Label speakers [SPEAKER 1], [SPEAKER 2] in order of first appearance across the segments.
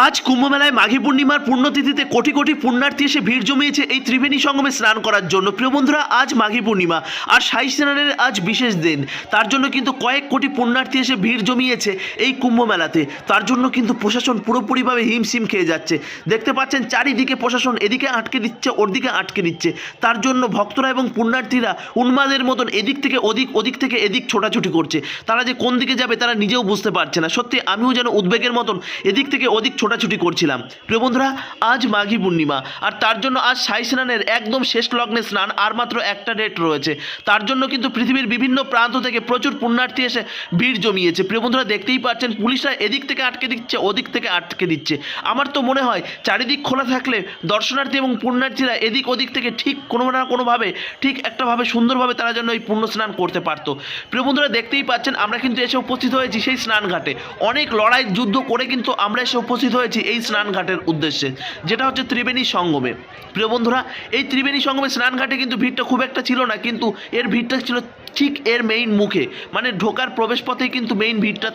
[SPEAKER 1] আজ কুম্ভমেলায় মাঘী পূর্ণিমার পুণ্যতিথিতে কোটি কোটি পুণ্যার্থী এসে ভিড় জমিয়েছে এই ত্রিবেণী সঙ্গমে স্নান করার জন্য। প্রিয় বন্ধুরা, আজ মাঘী পূর্ণিমা আর শাহী স্নানের আজ বিশেষ দিন। তার জন্য কিন্তু কয়েক কোটি পুণ্যার্থী এসে ভিড় জমিয়েছে এই কুম্ভমেলাতে। তার জন্য কিন্তু প্রশাসন পুরোপুরিভাবে হিমশিম খেয়ে যাচ্ছে। দেখতে পাচ্ছেন চারিদিকে প্রশাসন এদিকে আটকে দিচ্ছে, ওর দিকে আটকে দিচ্ছে। তার জন্য ভক্তরা এবং পুণ্যার্থীরা উন্মাদের মতন এদিক থেকে ওদিক, ওদিক থেকে এদিক ছোটাছুটি করছে। তারা যে কোন দিকে যাবে তারা নিজেও বুঝতে পারছে না। সত্যি আমিও যেন উদ্বেগের মতন এদিক থেকে ওদিক ছোটাছুটি করছিলাম। প্রিয় বন্ধুরা, আজ মাঘী পূর্ণিমা আর তার জন্য আজ শাহী স্নানের একদম শেষ লগ্নে স্নান, আর মাত্র একটা ডেট রয়েছে। তার জন্য কিন্তু পৃথিবীর বিভিন্ন প্রান্ত থেকে প্রচুর পুণ্যার্থী এসে ভিড় জমিয়েছে। প্রিয় বন্ধুরা, দেখতেই পাচ্ছেন পুলিশরা এদিক থেকে আটকে দিচ্ছে, ওদিক থেকে আটকে দিচ্ছে। আমার তো মনে হয় চারিদিক খোলা থাকলে দর্শনার্থী এবং পুণ্যার্থীরা এদিক ওদিক থেকে ঠিক কোনো না কোনোভাবে ঠিক একটাভাবে সুন্দরভাবে তারা যেন এই পুণ্য স্নান করতে পারতো। প্রিয় বন্ধুরা, দেখতেই পাচ্ছেন আমরা কিন্তু এসে উপস্থিত হয়েছি সেই স্নান ঘাটে। অনেক লড়াই যুদ্ধ করে কিন্তু আমরা এসে উপস্থিত হয়েছি এই স্নান ঘাটের উদ্দেশ্যে, যেটা হচ্ছে ত্রিবেণী সঙ্গমে। প্রিয় বন্ধুরা, এই ত্রিবেণী সঙ্গমে স্নান ঘাটে কিন্তু ভিড়টা খুব একটা ছিল না, কিন্তু এর ভিড়টা ছিল ঠিক এর মেইন মুখে, মানে ঢোকার প্রবেশ পথেই কিন্তু মেইন ভিড়টা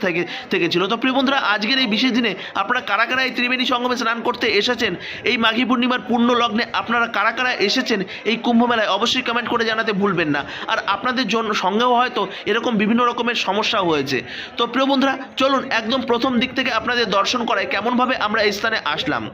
[SPEAKER 1] থেকেছিল। তো প্রিয় বন্ধুরা, আজকের এই বিশেষ দিনে আপনারা কারা কারা এই ত্রিবেণী সঙ্গমে স্নান করতে এসেছেন, এই মাঘী পূর্ণিমার পূর্ণ লগ্নে আপনারা কারা কারা এসেছেন এই কুম্ভ মেলায়, অবশ্যই কমেন্ট করে জানাতে ভুলবেন না। আর আপনাদের জন্য সঙ্গেও হয়তো এরকম বিভিন্ন রকমের সমস্যা হয়েছে। তো প্রিয় বন্ধুরা, চলুন একদম প্রথম দিক থেকে আপনাদের দর্শন করায় কেমনভাবে আমরা এই স্থানে আসলাম।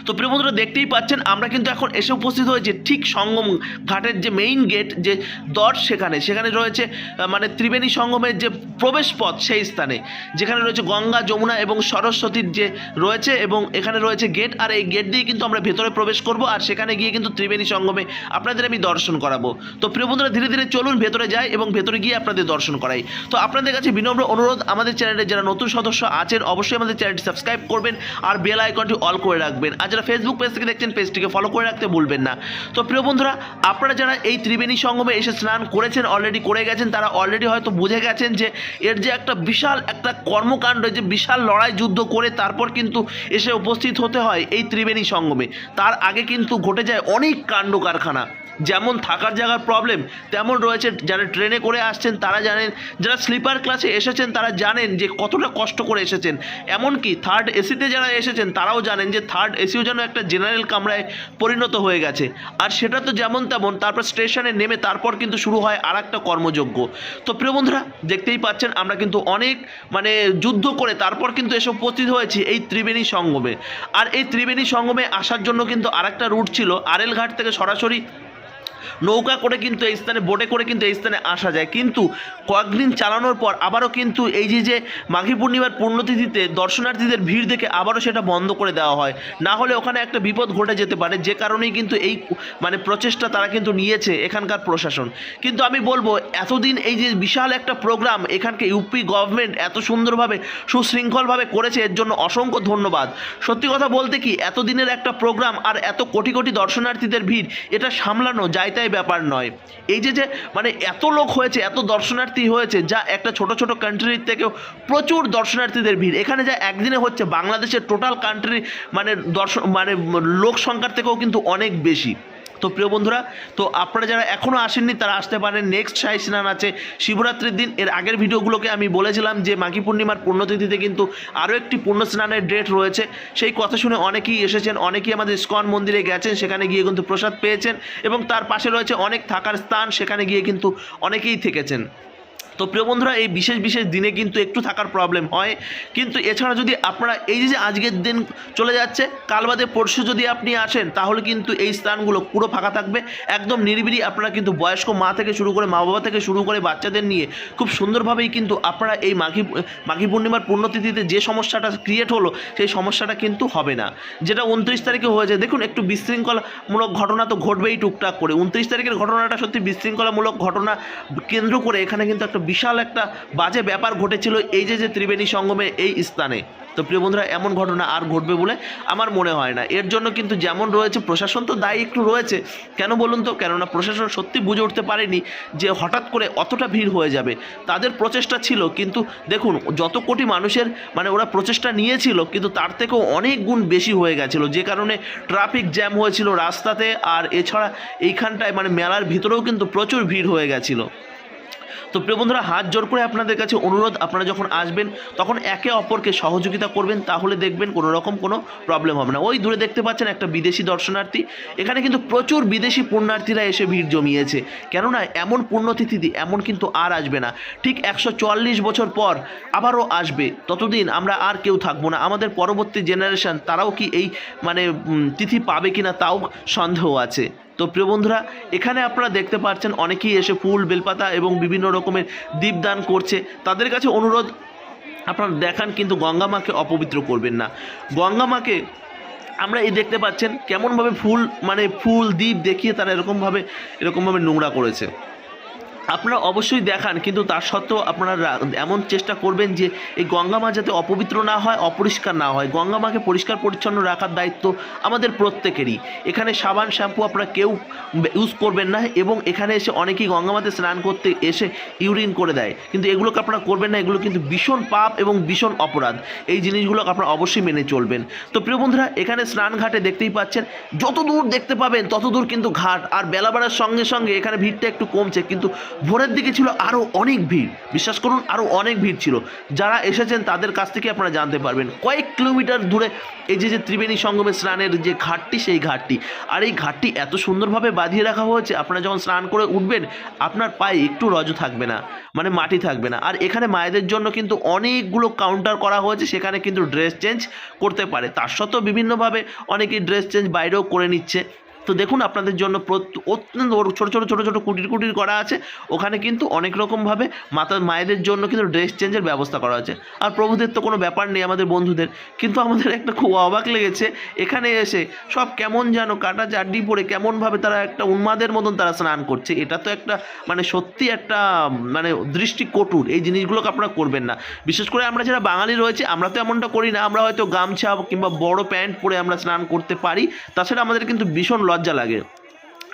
[SPEAKER 1] তো প্রিয় বন্ধুরা, দেখতেই পাচ্ছেন আমরা কিন্তু এখন এসে উপস্থিত হয়েছি ঠিক সঙ্গম ঘাটের যে মেইন গেট, যে দ্বার, সেখানে রয়েছে মানে ত্রিবেণী সঙ্গমের যে প্রবেশ পথ, সেই স্থানে যেখানে রয়েছে গঙ্গা, যমুনা এবং সরস্বতীর যে রয়েছে, এবং এখানে রয়েছে গেট। আর এই গেট দিয়ে কিন্তু আমরা ভেতরে প্রবেশ করব, আর সেখানে গিয়ে কিন্তু ত্রিবেণী সঙ্গমে আপনাদের আমি দর্শন করাবো। তো প্রিয় বন্ধুরা, ধীরে ধীরে চলুন ভেতরে যাই এবং ভেতরে গিয়ে আপনাদের দর্শন করাই। তো আপনাদের কাছে বিনম্র অনুরোধ, আমাদের চ্যানেলে যারা নতুন সদস্য আছেন অবশ্যই আমাদের চ্যানেলটি সাবস্ক্রাইব করবেন আর বেল আইকনটি অল করে রাখবেন। আর যারা ফেসবুক পেজ থেকে দেখছেন পেজটিকে ফলো করে রাখতে ভুলবেন না। তো প্রিয় বন্ধুরা, আপনারা যারা এই ত্রিবেণী সঙ্গমে এসে স্নান করেছেন, অলরেডি করে গেছেন, তারা অলরেডি হয়তো বুঝে গেছেন যে এর যে একটা বিশাল একটা কর্মকাণ্ড, যে বিশাল লড়াই যুদ্ধ করে তারপর কিন্তু এসে উপস্থিত হতে হয় এই ত্রিবেণী সঙ্গমে। তার আগে কিন্তু ঘটে যায় অনেক কাণ্ড কারখানা। যেমন থাকার জায়গার প্রবলেম, তেমন রয়েছে যারা ট্রেনে করে আসছেন তারা জানেন, যারা স্লিপার ক্লাসে এসেছেন তারা জানেন যে কতটা কষ্ট করে এসেছেন। এমনকি থার্ড এসিতে যারা এসেছেন তারাও জানেন যে থার্ড এসিও যেন একটা জেনারেল কামরায় পরিণত হয়ে গেছে। আর সেটা তো যেমন তেমন, তারপর স্টেশনে নেমে তারপর কিন্তু শুরু হয় আর একটা কর্মযজ্ঞ। তো প্রিয় বন্ধুরা, দেখতেই পাচ্ছেন আমরা কিন্তু অনেক মানে যুদ্ধ করে তারপর কিন্তু এসে উপস্থিত হয়েছি এই ত্রিবেণী সঙ্গমে। আর এই ত্রিবেণী সঙ্গমে আসার জন্য কিন্তু আরেকটা রুট ছিল, আরেল ঘাট থেকে সরাসরি নৌকা করে কিন্তু এই স্থানে, বোটে করে কিন্তু এই স্থানে আসা যায়। কিন্তু কয়েকদিন চালানোর পর আবারও কিন্তু এই যে মাঘী পূর্ণিমার পুণ্যতিথিতে দর্শনার্থীদের ভিড় দেখে আবারও সেটা বন্ধ করে দেওয়া হয়, না হলে ওখানে একটা বিপদ ঘটে যেতে পারে। যে কারণেই কিন্তু এই মানে প্রচেষ্টা তারা কিন্তু নিয়েছে এখানকার প্রশাসন। কিন্তু আমি বলবো, এতদিন এই যে বিশাল একটা প্রোগ্রাম এখানকে ইউপি গভর্নমেন্ট এত সুন্দরভাবে সুশৃঙ্খলভাবে করেছে, এর জন্য অসংখ্য ধন্যবাদ। সত্যি কথা বলতে কি, এতদিনের একটা প্রোগ্রাম আর এত কোটি কোটি দর্শনার্থীদের ভিড়, এটা সামলানো যায় তাই ব্যাপার নয়। এই যে মানে এত লোক হয়েছে, এত দর্শনার্থী হয়েছে, যা একটা ছোট ছোট কান্ট্রির থেকেও প্রচুর দর্শনার্থীদের ভিড় এখানে যা একদিনে হচ্ছে, বাংলাদেশের টোটাল কান্ট্রি মানে লোক সংখ্যার থেকেও কিন্তু অনেক বেশি। তো প্রিয় বন্ধুরা, তো আপনারা যারা এখনও আসেননি তারা আসতে পারেন। নেক্সট শাহী স্নান আছে শিবরাত্রির দিন। এর আগের ভিডিওগুলোকে আমি বলেছিলাম যে মাঘী পূর্ণিমার পুণ্যতিথিতে কিন্তু আরও একটি পুণ্য স্নানের ডেট রয়েছে। সেই কথা শুনে অনেকেই এসেছেন, অনেকেই আমাদের ইস্কন মন্দিরে গেছেন, সেখানে গিয়ে কিন্তু প্রসাদ পেয়েছেন, এবং তার পাশে রয়েছে অনেক থাকার স্থান, সেখানে গিয়ে কিন্তু অনেকেই থেকেছেন। তো প্রিয় বন্ধুরা, এই বিশেষ বিশেষ দিনে কিন্তু একটু থাকার প্রবলেম হয়, কিন্তু এছাড়া যদি আপনারা এই যে আজকের দিন চলে যাচ্ছে, কাল বাদে পরশু যদি আপনি আসেন, তাহলে কিন্তু এই স্থানগুলো পুরো ফাঁকা থাকবে, একদম নিরিবিলি। আপনারা কিন্তু বয়স্ক মা থেকে শুরু করে, মা বাবা থেকে শুরু করে বাচ্চাদের নিয়ে খুব সুন্দরভাবেই কিন্তু আপনারা এই মাঘী পূর্ণিমার পুণ্যতিথিতে যে সমস্যাটা ক্রিয়েট হলো, সেই সমস্যাটা কিন্তু হবে না, যেটা 29 তারিখে হয়েছে। দেখুন, একটু বিশৃঙ্খলামূলক ঘটনা তো ঘটবেই টুকটাক করে। 29 তারিখের ঘটনাটা সত্যি বিশৃঙ্খলামূলক ঘটনা কেন্দ্র করে এখানে কিন্তু একটা বিশাল একটা বাজে ব্যাপার ঘটেছিল এই যে ত্রিবেণী সঙ্গমে এই স্থানে। তো প্রিয় বন্ধুরা, এমন ঘটনা আর ঘটবে বলে আমার মনে হয় না। এর জন্য কিন্তু যেমন রয়েছে প্রশাসন, তো দায়ী একটু রয়েছে। কেন বলুন তো? কেননা প্রশাসন সত্যি বুঝে উঠতে পারেনি যে হঠাৎ করে অতটা ভিড় হয়ে যাবে। তাদের প্রচেষ্টা ছিল, কিন্তু দেখুন যত কোটি মানুষের মানে ওরা প্রচেষ্টা নিয়েছিল, কিন্তু তার থেকেও অনেক গুণ বেশি হয়ে গেছিলো, যে কারণে ট্রাফিক জ্যাম হয়েছিল রাস্তাতে। আর এছাড়া এইখানটায় মানে মেলার ভিতরেও কিন্তু প্রচুর ভিড় হয়ে গেছিলো। তো প্রিয় বন্ধুরা, হাত জোর করে আপনাদের কাছে অনুরোধ, আপনারা যখন আসবেন তখন একে অপরকে সহযোগিতা করবেন, তাহলে দেখবেন কোনো রকম কোনো প্রবলেম হবে না। ওই দূরে দেখতে পাচ্ছেন একটা বিদেশি দর্শনার্থী, এখানে কিন্তু প্রচুর বিদেশি পুণ্যার্থীরা এসে ভিড় জমিয়েছে। কেননা এমন পুণ্যতিথি এমন কিন্তু আর আসবে না, ঠিক 144 বছর পর আবারও আসবে। ততদিন আমরা আর কেউ থাকবো না, আমাদের পরবর্তী জেনারেশন তারাও কি এই মানে তিথি পাবে কিনা তাও সন্দেহ আছে। তো প্রিয় বন্ধুরা, এখানে আপনারা দেখতে পাচ্ছেন অনেকেই এসে ফুল, বেলপাতা এবং বিভিন্ন রকমের দীপদান করছে। তাদের কাছে অনুরোধ, আপনারা দেখান কিন্তু গঙ্গা মাকে অপবিত্র করবেন না। গঙ্গা মাকে আমরা এই দেখতে পাচ্ছেন কেমনভাবে ফুল দ্বীপ দেখিয়ে তারা এরকমভাবে নোংরা করেছে। আপনারা অবশ্যই দেখান, কিন্তু তার সত্ত্বেও আপনারা এমন চেষ্টা করবেন যে এই গঙ্গা মা যাতে অপবিত্র না হয়, অপরিষ্কার না হয়। গঙ্গা মাকে পরিষ্কার পরিচ্ছন্ন রাখার দায়িত্ব আমাদের প্রত্যেকেরই। এখানে সাবান শ্যাম্পু আপনারা কেউ ইউজ করবেন না, এবং এখানে এসে অনেকেই গঙ্গা মাতে স্নান করতে এসে ইউরিন করে দেয়, কিন্তু এগুলোকে আপনারা করবেন না। এগুলো কিন্তু ভীষণ পাপ এবং ভীষণ অপরাধ, এই জিনিসগুলোকে আপনারা অবশ্যই মেনে চলবেন। তো প্রিয় বন্ধুরা, এখানে স্নান ঘাটে দেখতেই পাচ্ছেন যত দূর দেখতে পাবেন তত দূর কিন্তু ঘাট, আর বেলা বাড়ার সঙ্গে সঙ্গে এখানে ভিড়টা একটু কমছে, কিন্তু ভোরের দিকে ছিল আরও অনেক ভিড়। বিশ্বাস করুন, আরও অনেক ভিড় ছিল। যারা এসেছেন তাদের কাছ থেকে আপনারা জানতে পারবেন। কয়েক কিলোমিটার দূরে এই যে ত্রিবেণী সঙ্গমে স্নানের যে ঘাটটি, সেই ঘাটটি, আর এই ঘাটটি এত সুন্দরভাবে বাঁধিয়ে রাখা হয়েছে, আপনারা যখন স্নান করে উঠবেন আপনার পায়ে একটু রজ থাকবে না, মানে মাটি থাকবে না। আর এখানে মায়েদের জন্য কিন্তু অনেকগুলো কাউন্টার করা হয়েছে, সেখানে কিন্তু ড্রেস চেঞ্জ করতে পারে। তার সত্ত্বেও বিভিন্নভাবে অনেকেই ড্রেস চেঞ্জ বাইরেও করে নিচ্ছে। তো দেখুন, আপনাদের জন্য অত্যন্ত ছোটো ছোটো কুটির করা আছে, ওখানে কিন্তু অনেক রকমভাবে মায়েদের জন্য কিন্তু ড্রেস চেঞ্জের ব্যবস্থা করা আছে। আর প্রভুদের তো কোনো ব্যাপার নেই, আমাদের বন্ধুদের। কিন্তু আমাদের একটা খুব অবাক লেগেছে, এখানে এসে সব কেমন যেন কাটা চাড্ডি পরে কেমনভাবে তারা একটা উন্মাদের মতন তারা স্নান করছে। এটা তো একটা সত্যি একটা দৃষ্টিকটুর। এই জিনিসগুলোকে আপনারা করবেন না। বিশেষ করে আমরা যারা বাঙালি রয়েছে, আমরা তো এমনটা করি না। আমরা হয়তো গামছা কিংবা বড় প্যান্ট পরে আমরা স্নান করতে পারি, তাছাড়া আমাদের কিন্তু ভীষণ লজ্জা লাগে।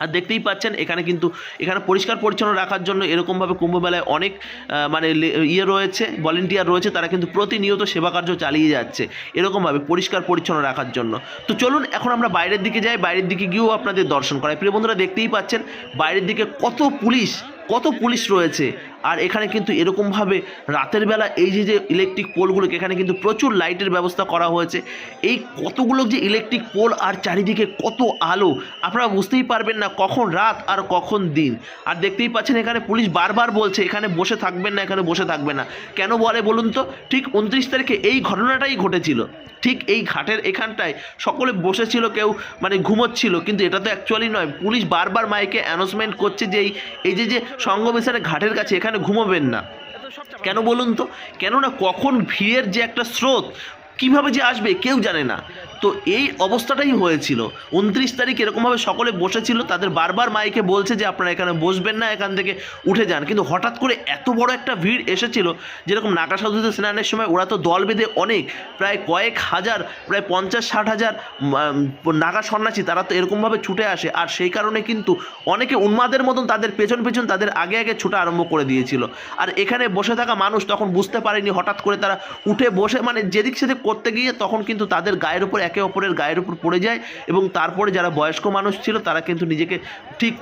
[SPEAKER 1] আর দেখতেই পাচ্ছেন এখানে পরিষ্কার পরিচ্ছন্ন রাখার জন্য এরকমভাবে কুম্ভমেলায় অনেক রয়েছে, ভলেন্টিয়ার রয়েছে, তারা কিন্তু প্রতিনিয়ত সেবা কার্য চালিয়ে যাচ্ছে এরকমভাবে পরিষ্কার পরিচ্ছন্ন রাখার জন্য। তো চলুন এখন আমরা বাইরের দিকে যাই, বাইরের দিকে গিয়েও আপনাদের দর্শন করাই। প্রিয় বন্ধুরা, দেখতেই পাচ্ছেন বাইরের দিকে কত পুলিশ রয়েছে। আর এখানে কিন্তু এরকমভাবে রাতের বেলা এই যে ইলেকট্রিক পোলগুলোকে, এখানে কিন্তু প্রচুর লাইটের ব্যবস্থা করা হয়েছে। এই কতগুলো যে ইলেকট্রিক পোল আর চারিদিকে কত আলো, আপনারা বুঝতেই পারবেন না কখন রাত আর কখন দিন। আর দেখতেই পাচ্ছেন এখানে পুলিশ বারবার বলছে এখানে বসে থাকবেন না, এখানে বসে থাকবেন না। কেন বলে বলুন তো? ঠিক 29 তারিখে এই ঘটনাটাই ঘটেছিল। ঠিক এই ঘাটের এখানটায় সকলে বসেছিল, কেউ ঘুমোচ্ছিল, কিন্তু এটা তো অ্যাকচুয়ালি নয়। পুলিশ বারবার মাইকে অ্যানাউন্সমেন্ট করছে যে এই যে সঙ্গমেশ্বরের ঘাটের কাছে এখানে ঘুমোবেন না। কেন বলুন তো? কেননা কখন ভিড়ের যে একটা স্রোত কীভাবে যে আসবে কেউ জানে না। তো এই অবস্থাটাই হয়েছিল। 29 তারিখ এরকমভাবে সকলে বসেছিল, তাদের বারবার মাইকে বলছে যে আপনারা এখানে বসবেন না, এখান থেকে উঠে যান। কিন্তু হঠাৎ করে এত বড় একটা ভিড় এসেছিল, যেরকম নাগা সাধুদের স্নানের সময় ওরা তো দল বেঁধে প্রায় কয়েক হাজার, প্রায় 50-60 হাজার নাগা সন্ন্যাসী তারা তো এরকমভাবে ছুটে আসে। আর সেই কারণে কিন্তু অনেকে উন্মাদের মতন তাদের পেছন তাদের আগে ছুটা আরম্ভ করে দিয়েছিল। আর এখানে বসে থাকা মানুষ তখন বুঝতে পারেনি, হঠাৎ করে তারা উঠে বসে যেদিক সেদিক করতে গিয়ে তখন কিন্তু তাদের গায়ের উপর একে অপরের গায়ের উপর পড়ে যায়। এবং তারপরে যারা বয়স্ক মানুষ ছিল তারা কিন্তু নিজেকে ঠিক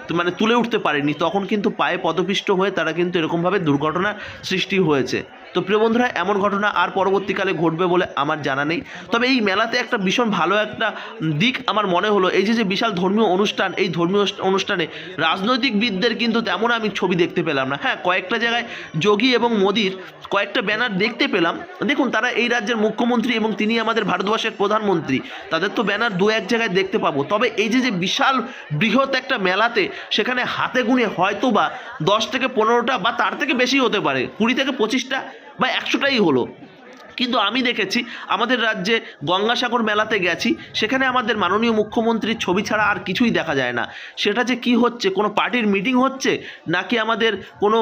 [SPEAKER 1] তুলে উঠতে পারেনি, তখন কিন্তু পায়ে পদপিষ্ট হয়ে তারা কিন্তু এরকমভাবে দুর্ঘটনার সৃষ্টি হয়েছে। তো প্রিয় বন্ধুরা, এমন ঘটনা আর পরবর্তীকালে ঘটবে বলে আমার জানা নেই। তবে এই মেলাতে একটা ভীষণ ভালো একটা দিক আমার মনে হলো, এই যে বিশাল ধর্মীয় অনুষ্ঠান, এই ধর্মীয় অনুষ্ঠানে রাজনৈতিকবিদদের কিন্তু তেমন আমি ছবি দেখতে পেলাম না। হ্যাঁ, কয়েকটা জায়গায় যোগী এবং মোদির কয়েকটা ব্যানার দেখতে পেলাম। দেখুন, তারা এই রাজ্যের মুখ্যমন্ত্রী এবং তিনি আমাদের ভারতবর্ষের প্রধানমন্ত্রী, তাদের তো ব্যানার দু এক জায়গায় দেখতে পাবো। তবে এই যে বিশাল বৃহৎ একটা মেলাতে, সেখানে হাতে গুনে হয়তো বা 10 থেকে 15টা বা তার থেকে বেশি হতে পারে, 20 থেকে 25টা বা 100টাই হলো। কিন্তু আমি দেখেছি আমাদের রাজ্যে গঙ্গাসাগর মেলাতে গেছি, সেখানে আমাদের মাননীয় মুখ্যমন্ত্রীর ছবি ছাড়া আর কিছুই দেখা যায় না। সেটা যে কি হচ্ছে, কোনো পার্টির মিটিং হচ্ছে নাকি আমাদের কোনো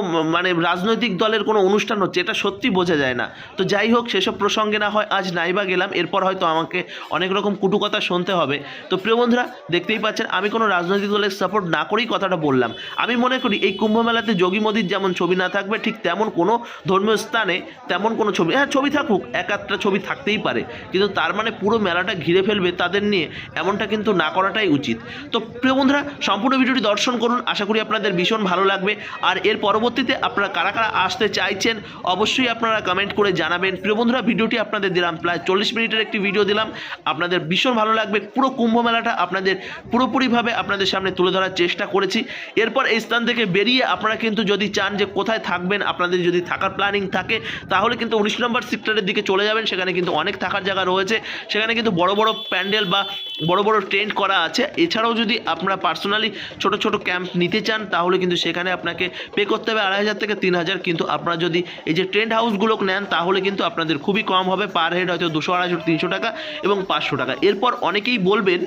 [SPEAKER 1] রাজনৈতিক দলের কোনো অনুষ্ঠান হচ্ছে, এটা সত্যি বোঝা যায় না। তো যাই হোক, সেসব প্রসঙ্গে না হয় আজ নাইবা গেলাম, এরপর হয়তো আমাকে অনেক রকম কটু কথা শুনতে হবে। তো প্রিয় বন্ধুরা, দেখতেই পাচ্ছেন আমি কোনো রাজনৈতিক দলের সাপোর্ট না করেই কথাটা বললাম। আমি মনে করি এই কুম্ভ মেলাতে যোগী মোদির যেমন ছবি না থাকবে, ঠিক তেমন কোনো ধর্মীয় স্থানে তেমন কোনো ছবি, হ্যাঁ ছবি থাকুক, এক আধটা ছবি থাকতেই পারে, কিন্তু তার মানে পুরো মেলাটা ঘিরে ফেলবে তাদের নিয়ে, এমনটা কিন্তু না করাটাই উচিত। তো প্রিয় বন্ধুরা, সম্পূর্ণ ভিডিওটি দর্শন করুন, আশা করি আপনাদের ভীষণ ভালো লাগবে। আর এর পরবর্তীতে আপনারা কারা কারা আসতে চাইছেন অবশ্যই আপনারা কমেন্ট করে জানাবেন। প্রিয় বন্ধুরা, ভিডিওটি আপনাদের দিলাম প্রায় 40 মিনিটের একটি ভিডিও দিলাম, আপনাদের ভীষণ ভালো লাগবে। পুরো কুম্ভ মেলাটা আপনাদের পুরোপুরিভাবে আপনাদের সামনে তুলে ধরার চেষ্টা করেছি। এরপর এই স্থান থেকে বেরিয়ে আপনারা কিন্তু যদি চান যে কোথায় থাকবেন, আপনাদের যদি থাকার প্ল্যানিং থাকে তাহলে কিন্তু 19 নম্বর সেক্টরের দিকে চলে যাবেন, সেখানে কিন্তু অনেক থাকার জায়গা রয়েছে, সেখানে কিন্তু বড় বড় প্যান্ডেল বা বড় বড় টেন্ট করা আছে। এছাড়াও যদি আপনারা পার্সোনালি ছোট ছোট ক্যাম্প নিতে চান তাহলে কিন্তু সেখানে আপনাকে পে করতে হবে 2500 থেকে 3000, কিন্তু আপনারা যদি এই যে টেন্ট হাউসগুলো নেন তাহলে কিন্তু আপনাদের খুবই কম হবে, পার হেড হয়তো 200, 250, 300 টাকা এবং 500 টাকা। এরপর অনেকেই বলবেন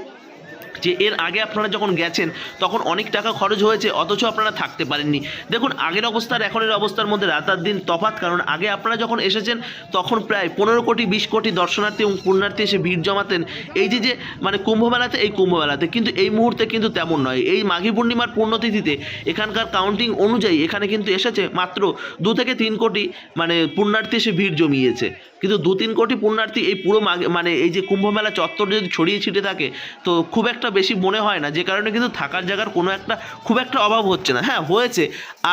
[SPEAKER 1] যে এর আগে আপনারা যখন গেছেন তখন অনেক টাকা খরচ হয়েছে অথচ আপনারা থাকতে পারেননি। দেখুন, আগের অবস্থার এখনের অবস্থার মধ্যে রাত আর দিন তফাৎ, কারণ আগে আপনারা যখন এসেছেন তখন প্রায় 15 কোটি 20 কোটি দর্শনার্থী এবং পুণ্যার্থী এসে ভিড় জমাতেন এই যে মানে কুম্ভমেলাতে, এই কুম্ভমেলাতে। কিন্তু এই মুহূর্তে কিন্তু তেমন নয়। এই মাঘী পূর্ণিমার পুণ্যতিথিতে এখানকার কাউন্টিং অনুযায়ী এখানে কিন্তু এসেছে মাত্র 2 থেকে 3 কোটি মানে পুণ্যার্থী এসে ভিড় জমিয়েছে। কিন্তু 2-3 কোটি পুণ্যার্থী এই পুরো মানে এই যে কুম্ভমেলা চত্বর যদি ছড়িয়ে ছিটে থাকে তো খুব একটা বেশি মনে হয় না, যে কারণে কিন্তু থাকার জায়গার কোনো একটা খুব একটা অভাব হচ্ছে না। হ্যাঁ, হয়েছে।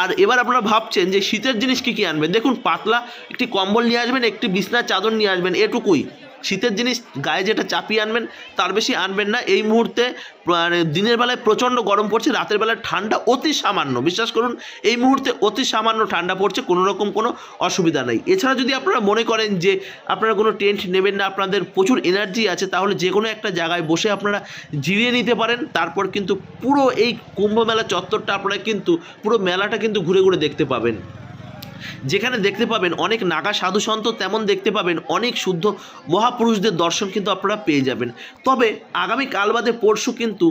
[SPEAKER 1] আর এবার আপনারা ভাবছেন যে শীতের জিনিস কী কী আনবেন। দেখুন, পাতলা একটি কম্বল নিয়ে আসবেন, একটি বিছনার চাদর নিয়ে আসবেন, এটুকুই। শীতের জিনিস গায়ে যেটা চাপিয়ে আনবেন তার বেশি আনবেন না। এই মুহূর্তে মানে দিনের বেলায় প্রচণ্ড গরম পড়ছে, রাতের বেলায় ঠান্ডা অতি সামান্য, বিশ্বাস করুন এই মুহূর্তে অতি সামান্য ঠান্ডা পড়ছে, কোনো রকম কোনো অসুবিধা নেই। এছাড়া যদি আপনারা মনে করেন যে আপনারা কোনো টেন্ট নেবেন না, আপনাদের প্রচুর এনার্জি আছে, তাহলে যে কোনো একটা জায়গায় বসে আপনারা জিরিয়ে নিতে পারেন। তারপর কিন্তু পুরো এই কুম্ভ মেলা চত্বরটা আপনারা কিন্তু পুরো মেলাটা কিন্তু ঘুরে ঘুরে দেখতে পাবেন, যেখানে দেখতে পাবেন অনেক নাগা সাধু সন্ত, তেমন দেখতে পাবেন অনেক শুদ্ধ মহাপুরুষদের দর্শন কিন্তু আপনারা পেয়ে যাবেন। তবে আগামী কাল বাদে পরশু কিন্তু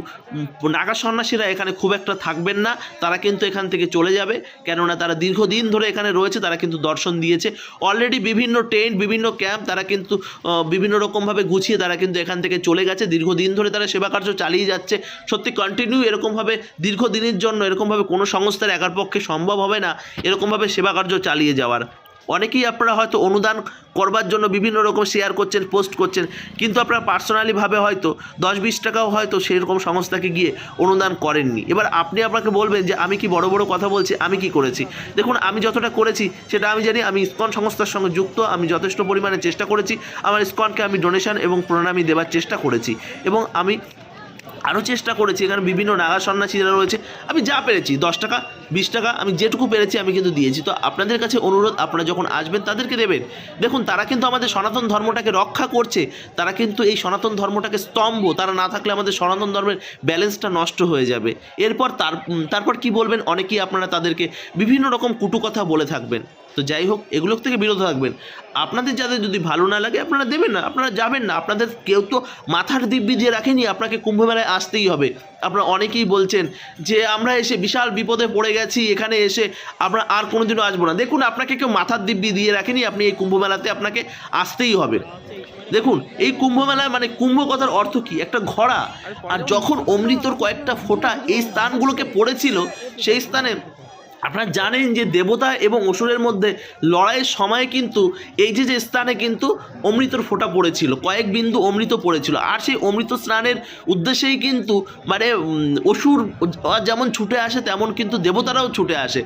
[SPEAKER 1] নাগা সন্ন্যাসীরা এখানে খুব একটা থাকবেন না, তারা কিন্তু এখান থেকে চলে যাবে, কেননা তারা দীর্ঘদিন ধরে এখানে রয়েছে, তারা কিন্তু দর্শন দিয়েছে অলরেডি। বিভিন্ন টেন্ট, বিভিন্ন ক্যাম্প তারা কিন্তু বিভিন্ন রকমভাবে গুছিয়ে তারা কিন্তু এখান থেকে চলে গেছে। দীর্ঘদিন ধরে তারা সেবা কার্য চালিয়ে যাচ্ছে। সত্যি কন্টিনিউ এরকমভাবে দীর্ঘদিনের জন্য এরকমভাবে কোনো সংস্থার একার পক্ষে সম্ভব হবে না এরকমভাবে সেবা কার্য চালিয়ে যাওয়ার। অনেকেই আপনারা হয়তো অনুদান করবার জন্য বিভিন্ন রকম শেয়ার করছেন, পোস্ট করছেন, কিন্তু আপনারা পার্সোনালিভাবে হয়তো 10-20 টাকাও হয়তো সেরকম সংস্থাকে গিয়ে অনুদান করেননি। এবার আপনি আপনাকে বলবেন যে আমি কি বড় বড় কথা বলছি, আমি কি করেছি। দেখুন, আমি যতটা করেছি সেটা আমি জানি। আমি ইসকন সংস্থার সঙ্গে যুক্ত, আমি যথেষ্ট পরিমাণে চেষ্টা করেছি। আমার ইসকনকে আমি ডোনেশন এবং প্রণামী দেওয়ার চেষ্টা করেছি, এবং আমি আরও চেষ্টা করেছি এখানে বিভিন্ন নাগা সন্ন্যাসীরা রয়েছে, আমি যা পেরেছি 10 টাকা 20 টাকা আমি যেটুকু পেরেছি আমি কিন্তু দিয়েছি। তো আপনাদের কাছে অনুরোধ, আপনারা যখন আসবেন তাদেরকে দেবেন। দেখুন, তারা কিন্তু আমাদের সনাতন ধর্মটাকে রক্ষা করছে, তারা কিন্তু এই সনাতন ধর্মটাকে স্তম্ভ, তারা না থাকলে আমাদের সনাতন ধর্মের ব্যালেন্সটা নষ্ট হয়ে যাবে। এরপর তারপর কি বলবেন, অনেকেই আপনারা তাদেরকে বিভিন্ন রকম কুটু কথা বলে থাকবেন। তো যাই হোক, এগুলো থেকে বিরত থাকবেন। আপনাদের যাদের যদি ভালো না লাগে আপনারা দেবেন না, আপনারা যাবেন না। আপনাদের কেউ তো মাথার দিব্যি দিয়ে রাখেনি আপনাকে কুম্ভমেলায় আসতেই হবে। আপনারা অনেকেই বলছেন যে আমরা এসে বিশাল বিপদে পড়ে গেছি, এখানে এসে আমরা আর কোনোদিনও আসবো না। দেখুন, আপনাকে কেউ মাথার দিব্যি দিয়ে রাখেনি, আপনি এই কুম্ভমেলাতে আপনাকে আসতেই হবে। দেখুন, এই কুম্ভমেলায় মানে কুম্ভ কথার অর্থ কি, একটা ঘোড়া। আর যখন অমৃতর কয়েকটা ফোঁটা এই স্থানগুলোকে পড়েছিল, সেই স্থানে আপনারা জানেন যে দেবতা এবং অসুরের মধ্যে লড়াইয়ের সময় কিন্তু এই যে স্থানে কিন্তু অমৃতর ফোঁটা পড়েছিল, কয়েক বিন্দু অমৃত পড়েছিল। আর সেই অমৃত স্নানের উদ্দেশ্যেই কিন্তু মানে অসুর যেমন ছুটে আসে তেমন কিন্তু দেবতারাও ছুটে আসে।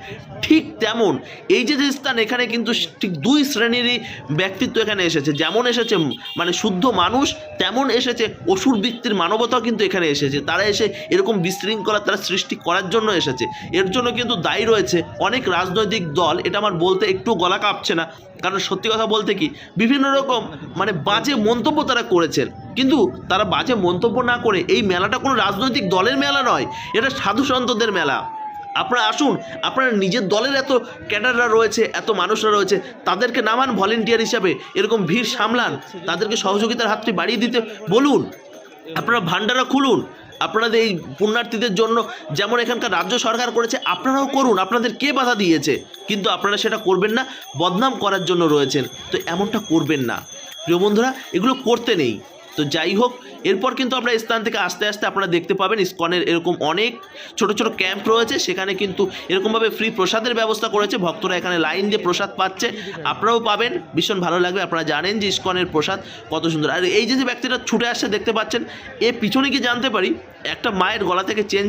[SPEAKER 1] ঠিক তেমন এই যে স্থান, এখানে কিন্তু ঠিক 2 শ্রেণীরই ব্যক্তিত্ব এখানে এসেছে। যেমন এসেছে মানে শুদ্ধ মানুষ, তেমন এসেছে অসুর বৃত্তির মানবতাও কিন্তু এখানে এসেছে। তারা এসে এরকম বিশৃঙ্খলা তারা সৃষ্টি করার জন্য এসেছে। এর জন্য কিন্তু দায়ী রয়েছে অনেক রাজনৈতিক দল। এটা আমার বলতে একটু গলা কাঁপছে না, কারণ সত্যি কথা বলতে কি বিভিন্ন রকম মানে বাজে মন্তব্য তারা করেছেন। কিন্তু তারা বাজে মন্তব্য না করে, এই মেলাটা কোনো রাজনৈতিক দলের মেলা নয়, এটা সাধু সন্তদের মেলা। আপনারা আসুন, আপনারা নিজের দলের এত ক্যাডাররা রয়েছে, এত মানুষরা রয়েছে, তাদেরকে নামান ভলেন্টিয়ার হিসাবে, এরকম ভিড় সামলান, তাদেরকে সহযোগিতার হাতটি বাড়িয়ে দিতে বলুন। আপনারা ভান্ডারা খুলুন, আপনাদের এই পুণ্যার্থীদের জন্য যেমন এখানকার রাজ্য সরকার করেছে আপনারাও করুন। আপনাদের কে বাধা দিয়েছে? কিন্তু আপনারা সেটা করবেন না, বদনাম করার জন্য রয়েছেন। তো এমনটা করবেন না প্রিয় বন্ধুরা, এগুলো করতে নেই। তো যাই হোক, এরপর কিন্তু আমরা স্থান থেকে আস্তে আস্তে আপনারা দেখতে পাবেন ইসকনের এরকম অনেক ছোট ছোট ক্যাম্প রয়েছে, সেখানে কিন্তু এরকমভাবে ফ্রি প্রসাদের ব্যবস্থা করেছে, ভক্তরা এখানে লাইন দিয়ে প্রসাদ পাচ্ছে, আপনারাও পাবেন, ভীষণ ভালো লাগবে। আপনারা জানেন যে ইসকনের প্রসাদ কত সুন্দর। আর এই যে ব্যক্তিটা ছুটে আসছে দেখতে পাচ্ছেন, এর পিছনে কি জানতে পারি একটা মায়ের গলা থেকে চেন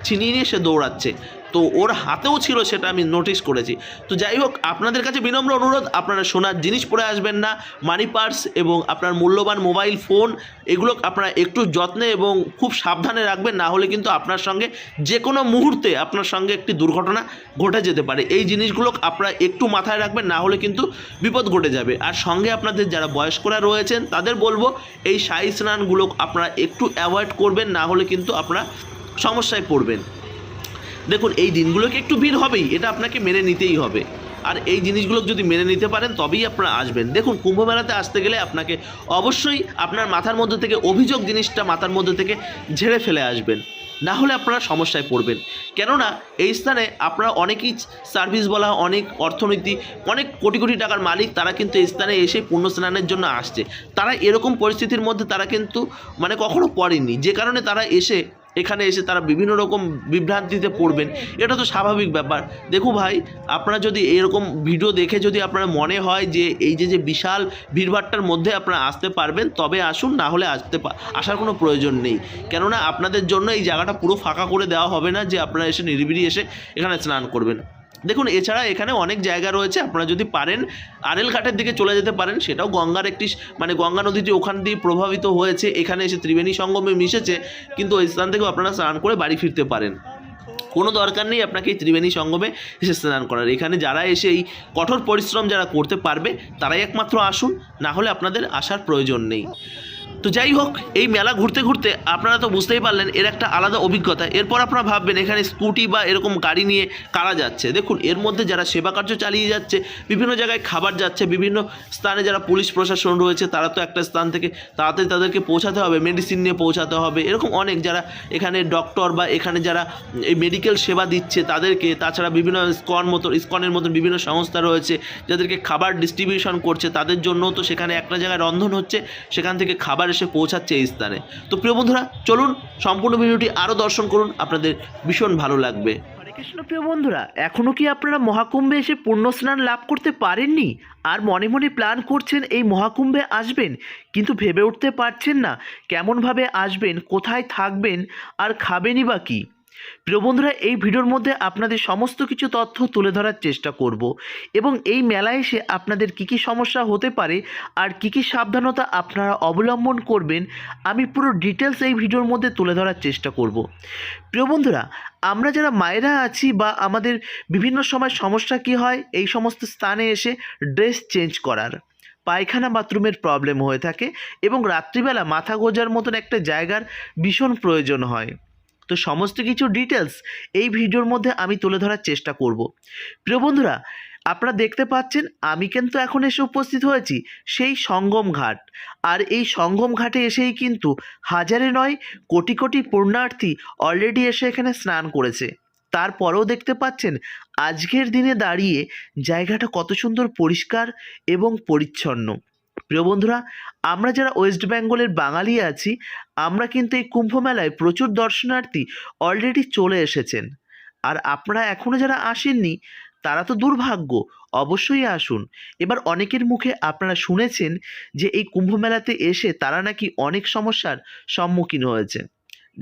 [SPEAKER 1] ছিনিয়ে নিয়ে সে দৌড়াচ্ছে, তো ওর হাতেও ছিল, সেটা আমি নোটিস করেছি। তো যাই হোক, আপনাদের কাছে বিনম্র অনুরোধ, আপনারা সোনার জিনিস পরে আসবেন না, মানি পার্স এবং আপনার মূল্যবান মোবাইল ফোন এগুলো আপনারা একটু যত্নে এবং খুব সাবধানে রাখবেন, না হলে কিন্তু আপনার সঙ্গে যে কোনো মুহূর্তে আপনার সঙ্গে একটি দুর্ঘটনা ঘটে যেতে পারে। এই জিনিসগুলো আপনারা একটু মাথায় রাখবেন, না হলে কিন্তু বিপদ ঘটে যাবে। আর সঙ্গে আপনাদের যারা বয়স্করা রয়েছেন তাদের বলবো এই শাহী স্নানগুলো আপনারা একটু অ্যাভয়েড করবেন, না হলে কিন্তু আপনারা সমস্যায় পড়বেন। দেখুন, এই দিনগুলোকে একটু ভিড় হবেই, এটা আপনাকে মেনে নিতেই হবে। আর এই জিনিসগুলো যদি মেনে নিতে পারেন তবেই আপনারা আসবেন। দেখুন, কুম্ভ মেলাতে আসতে গেলে আপনাকে অবশ্যই আপনার মাথার মধ্যে থেকে অভিযোগ জিনিসটা মাথার মধ্যে থেকে ঝেড়ে ফেলে আসবেন, না হলে আপনারা সমস্যায় পড়বেন। কেননা এই স্থানে আপনারা অনেকেই সার্ভিস বলা, অনেক অর্থনীতি, অনেক কোটি কোটি টাকার মালিক, তারা কিন্তু এই স্থানে এসে পুণ্য স্নানের জন্য আসছে। তারা এরকম পরিস্থিতির মধ্যে তারা কিন্তু কখনো পড়েনি, যে কারণে তারা এখানে এসে তারা বিভিন্ন রকম বিভ্রান্তিতে পড়বেন, এটা তো স্বাভাবিক ব্যাপার। দেখুন ভাই, আপনারা যদি এরকম ভিডিও দেখে যদি আপনার মনে হয় যে এই যে বিশাল ভিড়ভাট্টার মধ্যে আপনারা আসতে পারবেন, তবে আসুন, না হলে আসার কোনো প্রয়োজন নেই। কেননা আপনাদের জন্য এই জায়গাটা পুরো ফাঁকা করে দেওয়া হবে না যে আপনারা এসে নিরিবিলি এসে এখানে স্নান করবেন। দেখুন, এছাড়া এখানে অনেক জায়গা রয়েছে, আপনারা যদি পারেন আরেল ঘাটের দিকে চলে যেতে পারেন, সেটাও গঙ্গার একটি গঙ্গা নদীটি ওখান দিয়ে প্রভাবিত হয়েছে, এখানে এসে ত্রিবেণী সঙ্গমে মিশেছে, কিন্তু ওই স্থান থেকেও আপনারা স্নান করে বাড়ি ফিরতে পারেন। কোনো দরকার নেই আপনাকে এই ত্রিবেণী সঙ্গমে এসে স্নান করার। এখানে যারা এসে এই কঠোর পরিশ্রম যারা করতে পারবে তারাই একমাত্র আসুন, না হলে আপনাদের আসার প্রয়োজন নেই। তো যাই হোক, এই মেলা ঘুরতে ঘুরতে আপনারা তো বুঝতেই পারলেন এর একটা আলাদা অভিজ্ঞতা। এরপর আপনারা ভাববেন এখানে স্কুটি বা এরকম গাড়ি নিয়ে কারা যাচ্ছে। দেখুন, এর মধ্যে যারা সেবা কার্য চালিয়ে যাচ্ছে, বিভিন্ন জায়গায় খাবার যাচ্ছে, বিভিন্ন স্থানে যারা পুলিশ প্রশাসন রয়েছে, তারা তো একটা স্থান থেকে তাড়াতাড়ি তাদেরকে পৌঁছাতে হবে, মেডিসিন নিয়ে পৌঁছাতে হবে, এরকম অনেক যারা এখানে ডক্টর বা এখানে যারা এই মেডিকেল সেবা দিচ্ছে তাদেরকে, তাছাড়া বিভিন্ন ইসকনের মতন বিভিন্ন সংস্থা রয়েছে যাদেরকে খাবার ডিস্ট্রিবিউশন করছে, তাদের জন্য তো সেখানে একটা জায়গায় রন্ধন হচ্ছে, সেখান থেকে খাবার এসে পৌঁছাচ্ছে এই স্থানে। তো প্রিয় বন্ধুরা, চলুন সম্পূর্ণ ভিডিওটি আরও দর্শন করুন, আপনাদের ভীষণ ভালো লাগবে। হরে কৃষ্ণ। প্রিয় বন্ধুরা, এখনও কি আপনারা মহাকুম্ভে এসে পুণ্য স্নান লাভ করতে পারেননি, আর মনে মনে প্ল্যান করছেন এই মহাকুম্ভে আসবেন, কিন্তু ভেবে উঠতে পারছেন না কেমনভাবে আসবেন, কোথায় থাকবেন, আর খাবেনই বা কী? প্রিয় বন্ধুরা, এই ভিডিওর মধ্যে আপনাদের সমস্ত কিছু তথ্য তুলে ধরার চেষ্টা করব, এবং এই মেলায় এসে আপনাদের কী কী সমস্যা হতে পারে আর কী কী সাবধানতা আপনারা অবলম্বন করবেন, আমি পুরো ডিটেলস এই ভিডিওর মধ্যে তুলে ধরার চেষ্টা করব। প্রিয় বন্ধুরা, আমরা যারা মায়েরা আছি বা আমাদের বিভিন্ন সময় সমস্যা কী হয় এই সমস্ত স্থানে এসে ড্রেস চেঞ্জ করার, পায়খানা বাথরুমের প্রবলেম হয়ে থাকে, এবং রাত্রিবেলা মাথা গোজার মতন একটা জায়গার ভীষণ প্রয়োজন হয়। তো সমস্ত কিছু ডিটেলস এই ভিডিওর মধ্যে আমি তুলে ধরার চেষ্টা করব। প্রিয় বন্ধুরা, আপনারা দেখতে পাচ্ছেন আমি কিন্তু এখন এসে উপস্থিত হয়েছি সেই সঙ্গম ঘাট, আর এই সঙ্গম ঘাটে এসেই কিন্তু হাজারে নয় কোটি কোটি পুণ্যার্থী অলরেডি এসে এখানে স্নান করেছে। তারপরেও দেখতে পাচ্ছেন আজকের দিনে দাঁড়িয়ে জায়গাটা কত সুন্দর পরিষ্কার এবং পরিচ্ছন্ন। প্রিয় বন্ধুরা, আমরা যারা ওয়েস্ট বেঙ্গলের বাঙালি আছি, আমরা কিন্তু এই কুম্ভ মেলায় প্রচুর দর্শনার্থী অলরেডি চলে এসেছেন। আর আপনারা এখনও যারা আসেননি তারা তো দুর্ভাগ্য, অবশ্যই আসুন। এবার অনেকের মুখে আপনারা শুনেছেন যে এই কুম্ভ মেলাতে এসে তারা নাকি অনেক সমস্যার সম্মুখীন হয়েছে।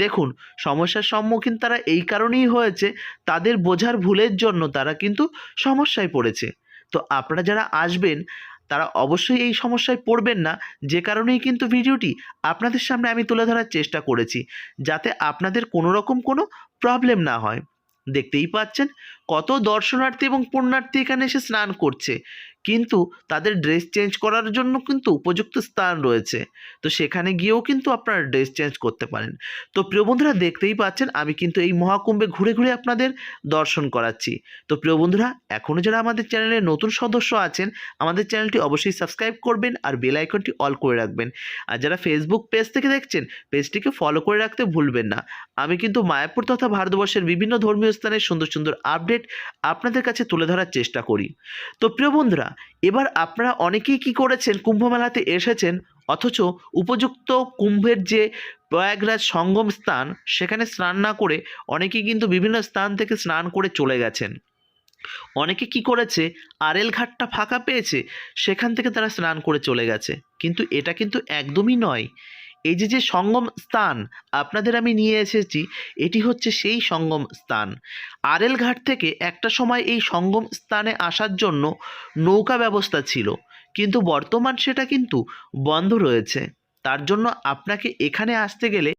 [SPEAKER 1] দেখুন, সমস্যার সম্মুখীন তারা এই কারণেই হয়েছে, তাদের বোঝার ভুলের জন্য তারা কিন্তু সমস্যায় পড়েছে। তো আপনারা যারা আসবেন তারা অবশ্যই এই সমস্যায় পড়বেন না, যে কারণেই কিন্তু ভিডিওটি আপনাদের সামনে আমি তুলে ধরার চেষ্টা করেছি, যাতে আপনাদের কোনো রকম কোনো প্রবলেম না হয়। দেখতেই পাচ্ছেন কত দর্শনার্থী এবং পুণ্যার্থী এখানে এসে স্নান করছে, কিন্তু তাদের ড্রেস চেঞ্জ করার জন্য কিন্তু উপযুক্ত স্থান রয়েছে, তো সেখানে গিয়েও কিন্তু আপনারা ড্রেস চেঞ্জ করতে পারেন। তো প্রিয় বন্ধুরা, দেখতেই পাচ্ছেন আমি কিন্তু এই মহাকুম্ভে ঘুরে ঘুরে আপনাদের দর্শন করাচ্ছি। তো প্রিয় বন্ধুরা, এখনও যারা আমাদের চ্যানেলে নতুন সদস্য আছেন, আমাদের চ্যানেলটি অবশ্যই সাবস্ক্রাইব করবেন আর বেল আইকনটি অল করে রাখবেন। আর যারা ফেসবুক পেজ থেকে দেখছেন, পেজটিকে ফলো করে রাখতে ভুলবেন না। আমি কিন্তু মায়াপুর তথা ভারতবর্ষের বিভিন্ন ধর্মীয় স্থানের সুন্দর সুন্দর আপডেট আপনাদের কাছে তুলে ধরার চেষ্টা করি। তো প্রিয় বন্ধুরা, এবার আপনারা অনেকেই কি করেছেন, কুম্ভ মেলাতে এসেছেন অথচ উপযুক্ত কুম্ভের যে প্রয়াগরাজ সঙ্গম স্থান সেখানে স্নান না করে অনেকেই কিন্তু বিভিন্ন স্থান থেকে স্নান করে চলে গেছেন। অনেকে কি করেছে, আরএল ঘাটটা ফাঁকা পেয়েছে, সেখান থেকে তারা স্নান করে চলে গেছে। কিন্তু এটা কিন্তু একদমই নয়। এই যে যে সঙ্গম স্থান আপনাদের আমি নিয়ে এসেছি, এটি হচ্ছে সেই সঙ্গম স্থান। আরএল ঘাট থেকে একটা সময় এই সঙ্গম স্থানে আসার জন্য নৌকা ব্যবস্থা ছিল, কিন্তু বর্তমান সেটা কিন্তু বন্ধ রয়েছে। তার জন্য আপনাকে এখানে আসতে গেলে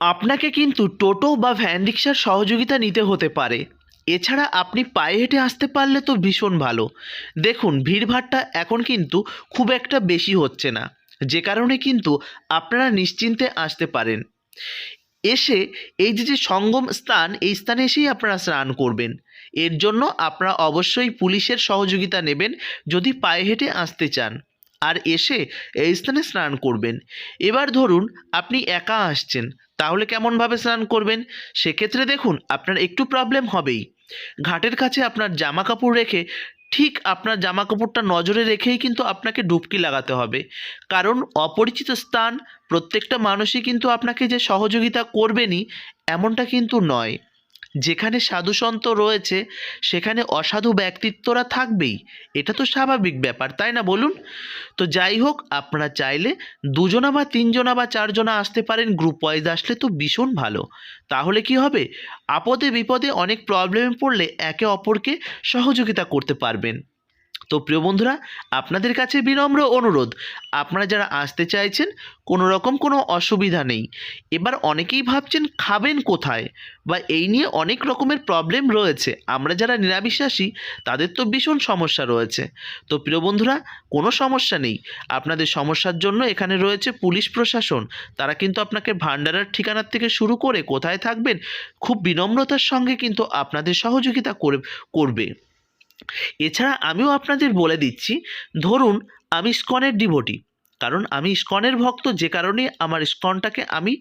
[SPEAKER 1] আপনাকে কিন্তু টোটো বা ভ্যান রিক্সার সহযোগিতা নিতে হতে পারে। এছাড়া আপনি পায়ে হেঁটে আসতে পারলে তো ভীষণ ভালো। দেখুন, ভিড়ভাট্টা এখন কিন্তু খুব একটা বেশি হচ্ছে না, যে কারণে কিন্তু আপনারা নিশ্চিন্তে আসতে পারেন। এসে এই যে যে সঙ্গম স্থান, এই স্থানে এসেই আপনারা স্নান করবেন। এর জন্য আপনারা অবশ্যই পুলিশের সহযোগিতা নেবেন যদি পায়ে হেঁটে আসতে চান, আর এসে এই স্থানে স্নান করবেন। এবার ধরুন আপনি একা আসছেন, তাহলে কেমনভাবে স্নান করবেন? সেক্ষেত্রে দেখুন আপনার একটু প্রবলেম হবেই। ঘাটের কাছে আপনার জামা কাপড় রেখে, ঠিক আপনার জামা কাপড়টা নজরে রেখেই কিন্তু আপনাকে ডুবকি লাগাতে হবে। কারণ অপরিচিত স্থান, প্রত্যেকটা মানুষই কিন্তু আপনাকে যে সহযোগিতা করবেনই এমনটা কিন্তু নয়। যেখানে সাধুসন্ত রয়েছে সেখানে অসাধু ব্যক্তিত্বরা থাকবেই, এটা তো স্বাভাবিক ব্যাপার, তাই না বলুন? তো যাই হোক, আপনারা চাইলে দুজনা বা তিনজনা বা চারজনা আসতে পারেন, গ্রুপ ওয়াইজ আসলে তো ভীষণ ভালো। তাহলে কি হবে, আপদে বিপদে অনেক প্রবলেমে পড়লে একে অপরকে সহযোগিতা করতে পারবেন। তো প্রিয় বন্ধুরা, আপনাদের কাছে বিনম্র অনুরোধ, আপনারা যারা আসতে চাইছেন কোনো রকম কোনো অসুবিধা নেই। এবার অনেকেই ভাবছেন খাবেন কোথায়, বা এই নিয়ে অনেক রকমের প্রবলেম রয়েছে। আমরা যারা নিরামিষাশী তাদের তো ভীষণ সমস্যা রয়েছে। তো প্রিয় বন্ধুরা, কোনো সমস্যা নেই। আপনাদের সমস্যার জন্য এখানে রয়েছে পুলিশ প্রশাসন। তারা কিন্তু আপনাকে ভান্ডারার ঠিকানার থেকে শুরু করে কোথায় থাকবেন খুব বিনম্রতার সঙ্গে কিন্তু আপনাদের সহযোগিতা করবে। এছাড়া আমিও আপনাদের বলে দিচ্ছি, ধরুন আমি ইসকনের ডিভোটি, কারণ আমি ইসকনের ভক্ত, যে কারণে আমার ইসকনটাকে আমি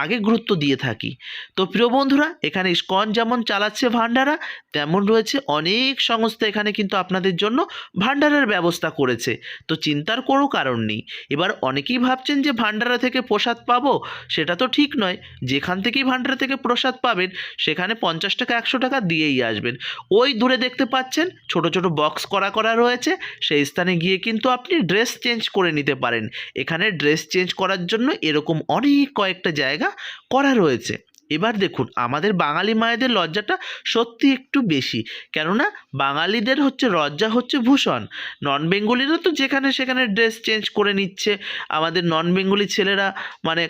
[SPEAKER 1] আগে গুরুত্ব দিয়ে থাকি। তো প্রিয় বন্ধুরা, এখানে ইসকন যেমন চালাচ্ছে ভান্ডারা, তেমন রয়েছে অনেক সংস্থা এখানে কিন্তু আপনাদের জন্য ভান্ডারার ব্যবস্থা করেছে। তো চিন্তার কোনো কারণ নেই। এবার অনেকেই ভাবছেন যে ভান্ডারা থেকে প্রসাদ পাবো, সেটা তো ঠিক নয়। যেখান থেকেই ভান্ডারা থেকে প্রসাদ পাবেন সেখানে 50 টাকা 100 টাকা দিয়েই আসবেন। ওই দূরে দেখতে পাচ্ছেন ছোট ছোট বক্স করা করা রয়েছে, সেই স্থানে গিয়ে কিন্তু আপনি ড্রেস চেঞ্জ করে নিতে পারেন। এখানে ড্রেস চেঞ্জ করার জন্য এরকম অনেক কয়েকটা জায়গা করা রয়েছে। এবার দেখুন, আমাদের বাঙালি মায়েদের লজ্জাটা সত্যি একটু বেশি, কেননা বাঙালিদের হচ্ছে লজ্জা হচ্ছে ভূষণ। নন বেঙ্গলিরা তো যেখানে সেখানে ড্রেস চেঞ্জ করে নিচ্ছে। আমাদের নন বেঙ্গলি ছেলেরা মানে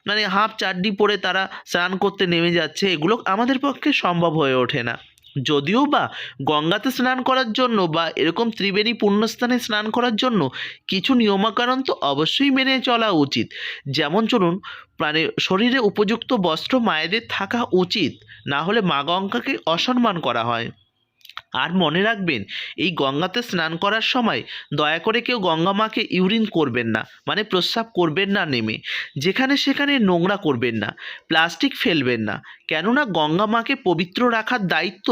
[SPEAKER 1] মানে হাফ চাড্ডি পরে তারা স্নান করতে নেমে যাচ্ছে, এগুলো আমাদের পক্ষে সম্ভব হয়ে ওঠে না। যদিও বা গঙ্গাতে স্নান করার জন্য বা এরকম ত্রিবেণী পুণ্যস্থানে স্নান করার জন্য কিছু নিয়মকানুন তো অবশ্যই মেনে চলা উচিত। যেমন চলুন, মানে শরীরে উপযুক্ত বস্ত্র মায়েদের থাকা উচিত, না হলে মা গঙ্গাকে অসম্মান করা হয়। আর মনে রাখবেন, এই গঙ্গাতে স্নান করার সময় দয়া করে কেউ গঙ্গা মাকে ইউরিন করবেন না, মানে প্রস্রাব করবেন না নেমে। যেখানে সেখানে নোংরা করবেন না, প্লাস্টিক ফেলবেন না। কেননা গঙ্গা মাকে পবিত্র রাখার দায়িত্ব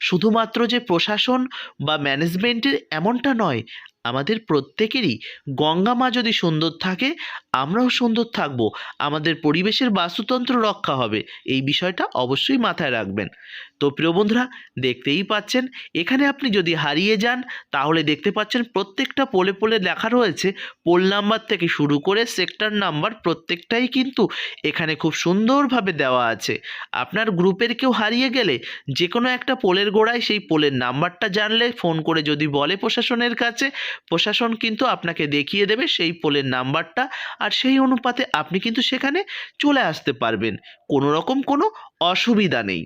[SPEAKER 1] শুধুমাত্র যে প্রশাসন বা ম্যানেজমেন্টের এমনটা নয়, আমাদের প্রত্যেকেরই। গঙ্গা মা যদি সুন্দর থাকে, আমরাও সুন্দর থাকবো, আমাদের পরিবেশের বাস্তুতন্ত্র রক্ষা হবে। এই বিষয়টা অবশ্যই মাথায় রাখবেন। তো প্রিয় বন্ধুরা, দেখতেই পাচ্ছেন এখানে আপনি যদি হারিয়ে যান তাহলে দেখতে পাচ্ছেন প্রত্যেকটা পোলে পোলে লেখা রয়েছে, পোল নাম্বার থেকে শুরু করে সেক্টর নাম্বার প্রত্যেকটাই কিন্তু এখানে খুব সুন্দরভাবে দেওয়া আছে। আপনার গ্রুপের কেউ হারিয়ে গেলে যে কোনো একটা পোলের গোড়ায় সেই পোলের নাম্বারটা জানলে ফোন করে যদি বলে প্রশাসনের কাছে, প্রশাসন কিন্তু আপনাকে দেখিয়ে দেবে সেই পোলের নাম্বারটা, আর সেই অনুপাতে আপনি কিন্তু সেখানে চলে আসতে পারবেন। কোনো রকম কোনো অসুবিধা নেই।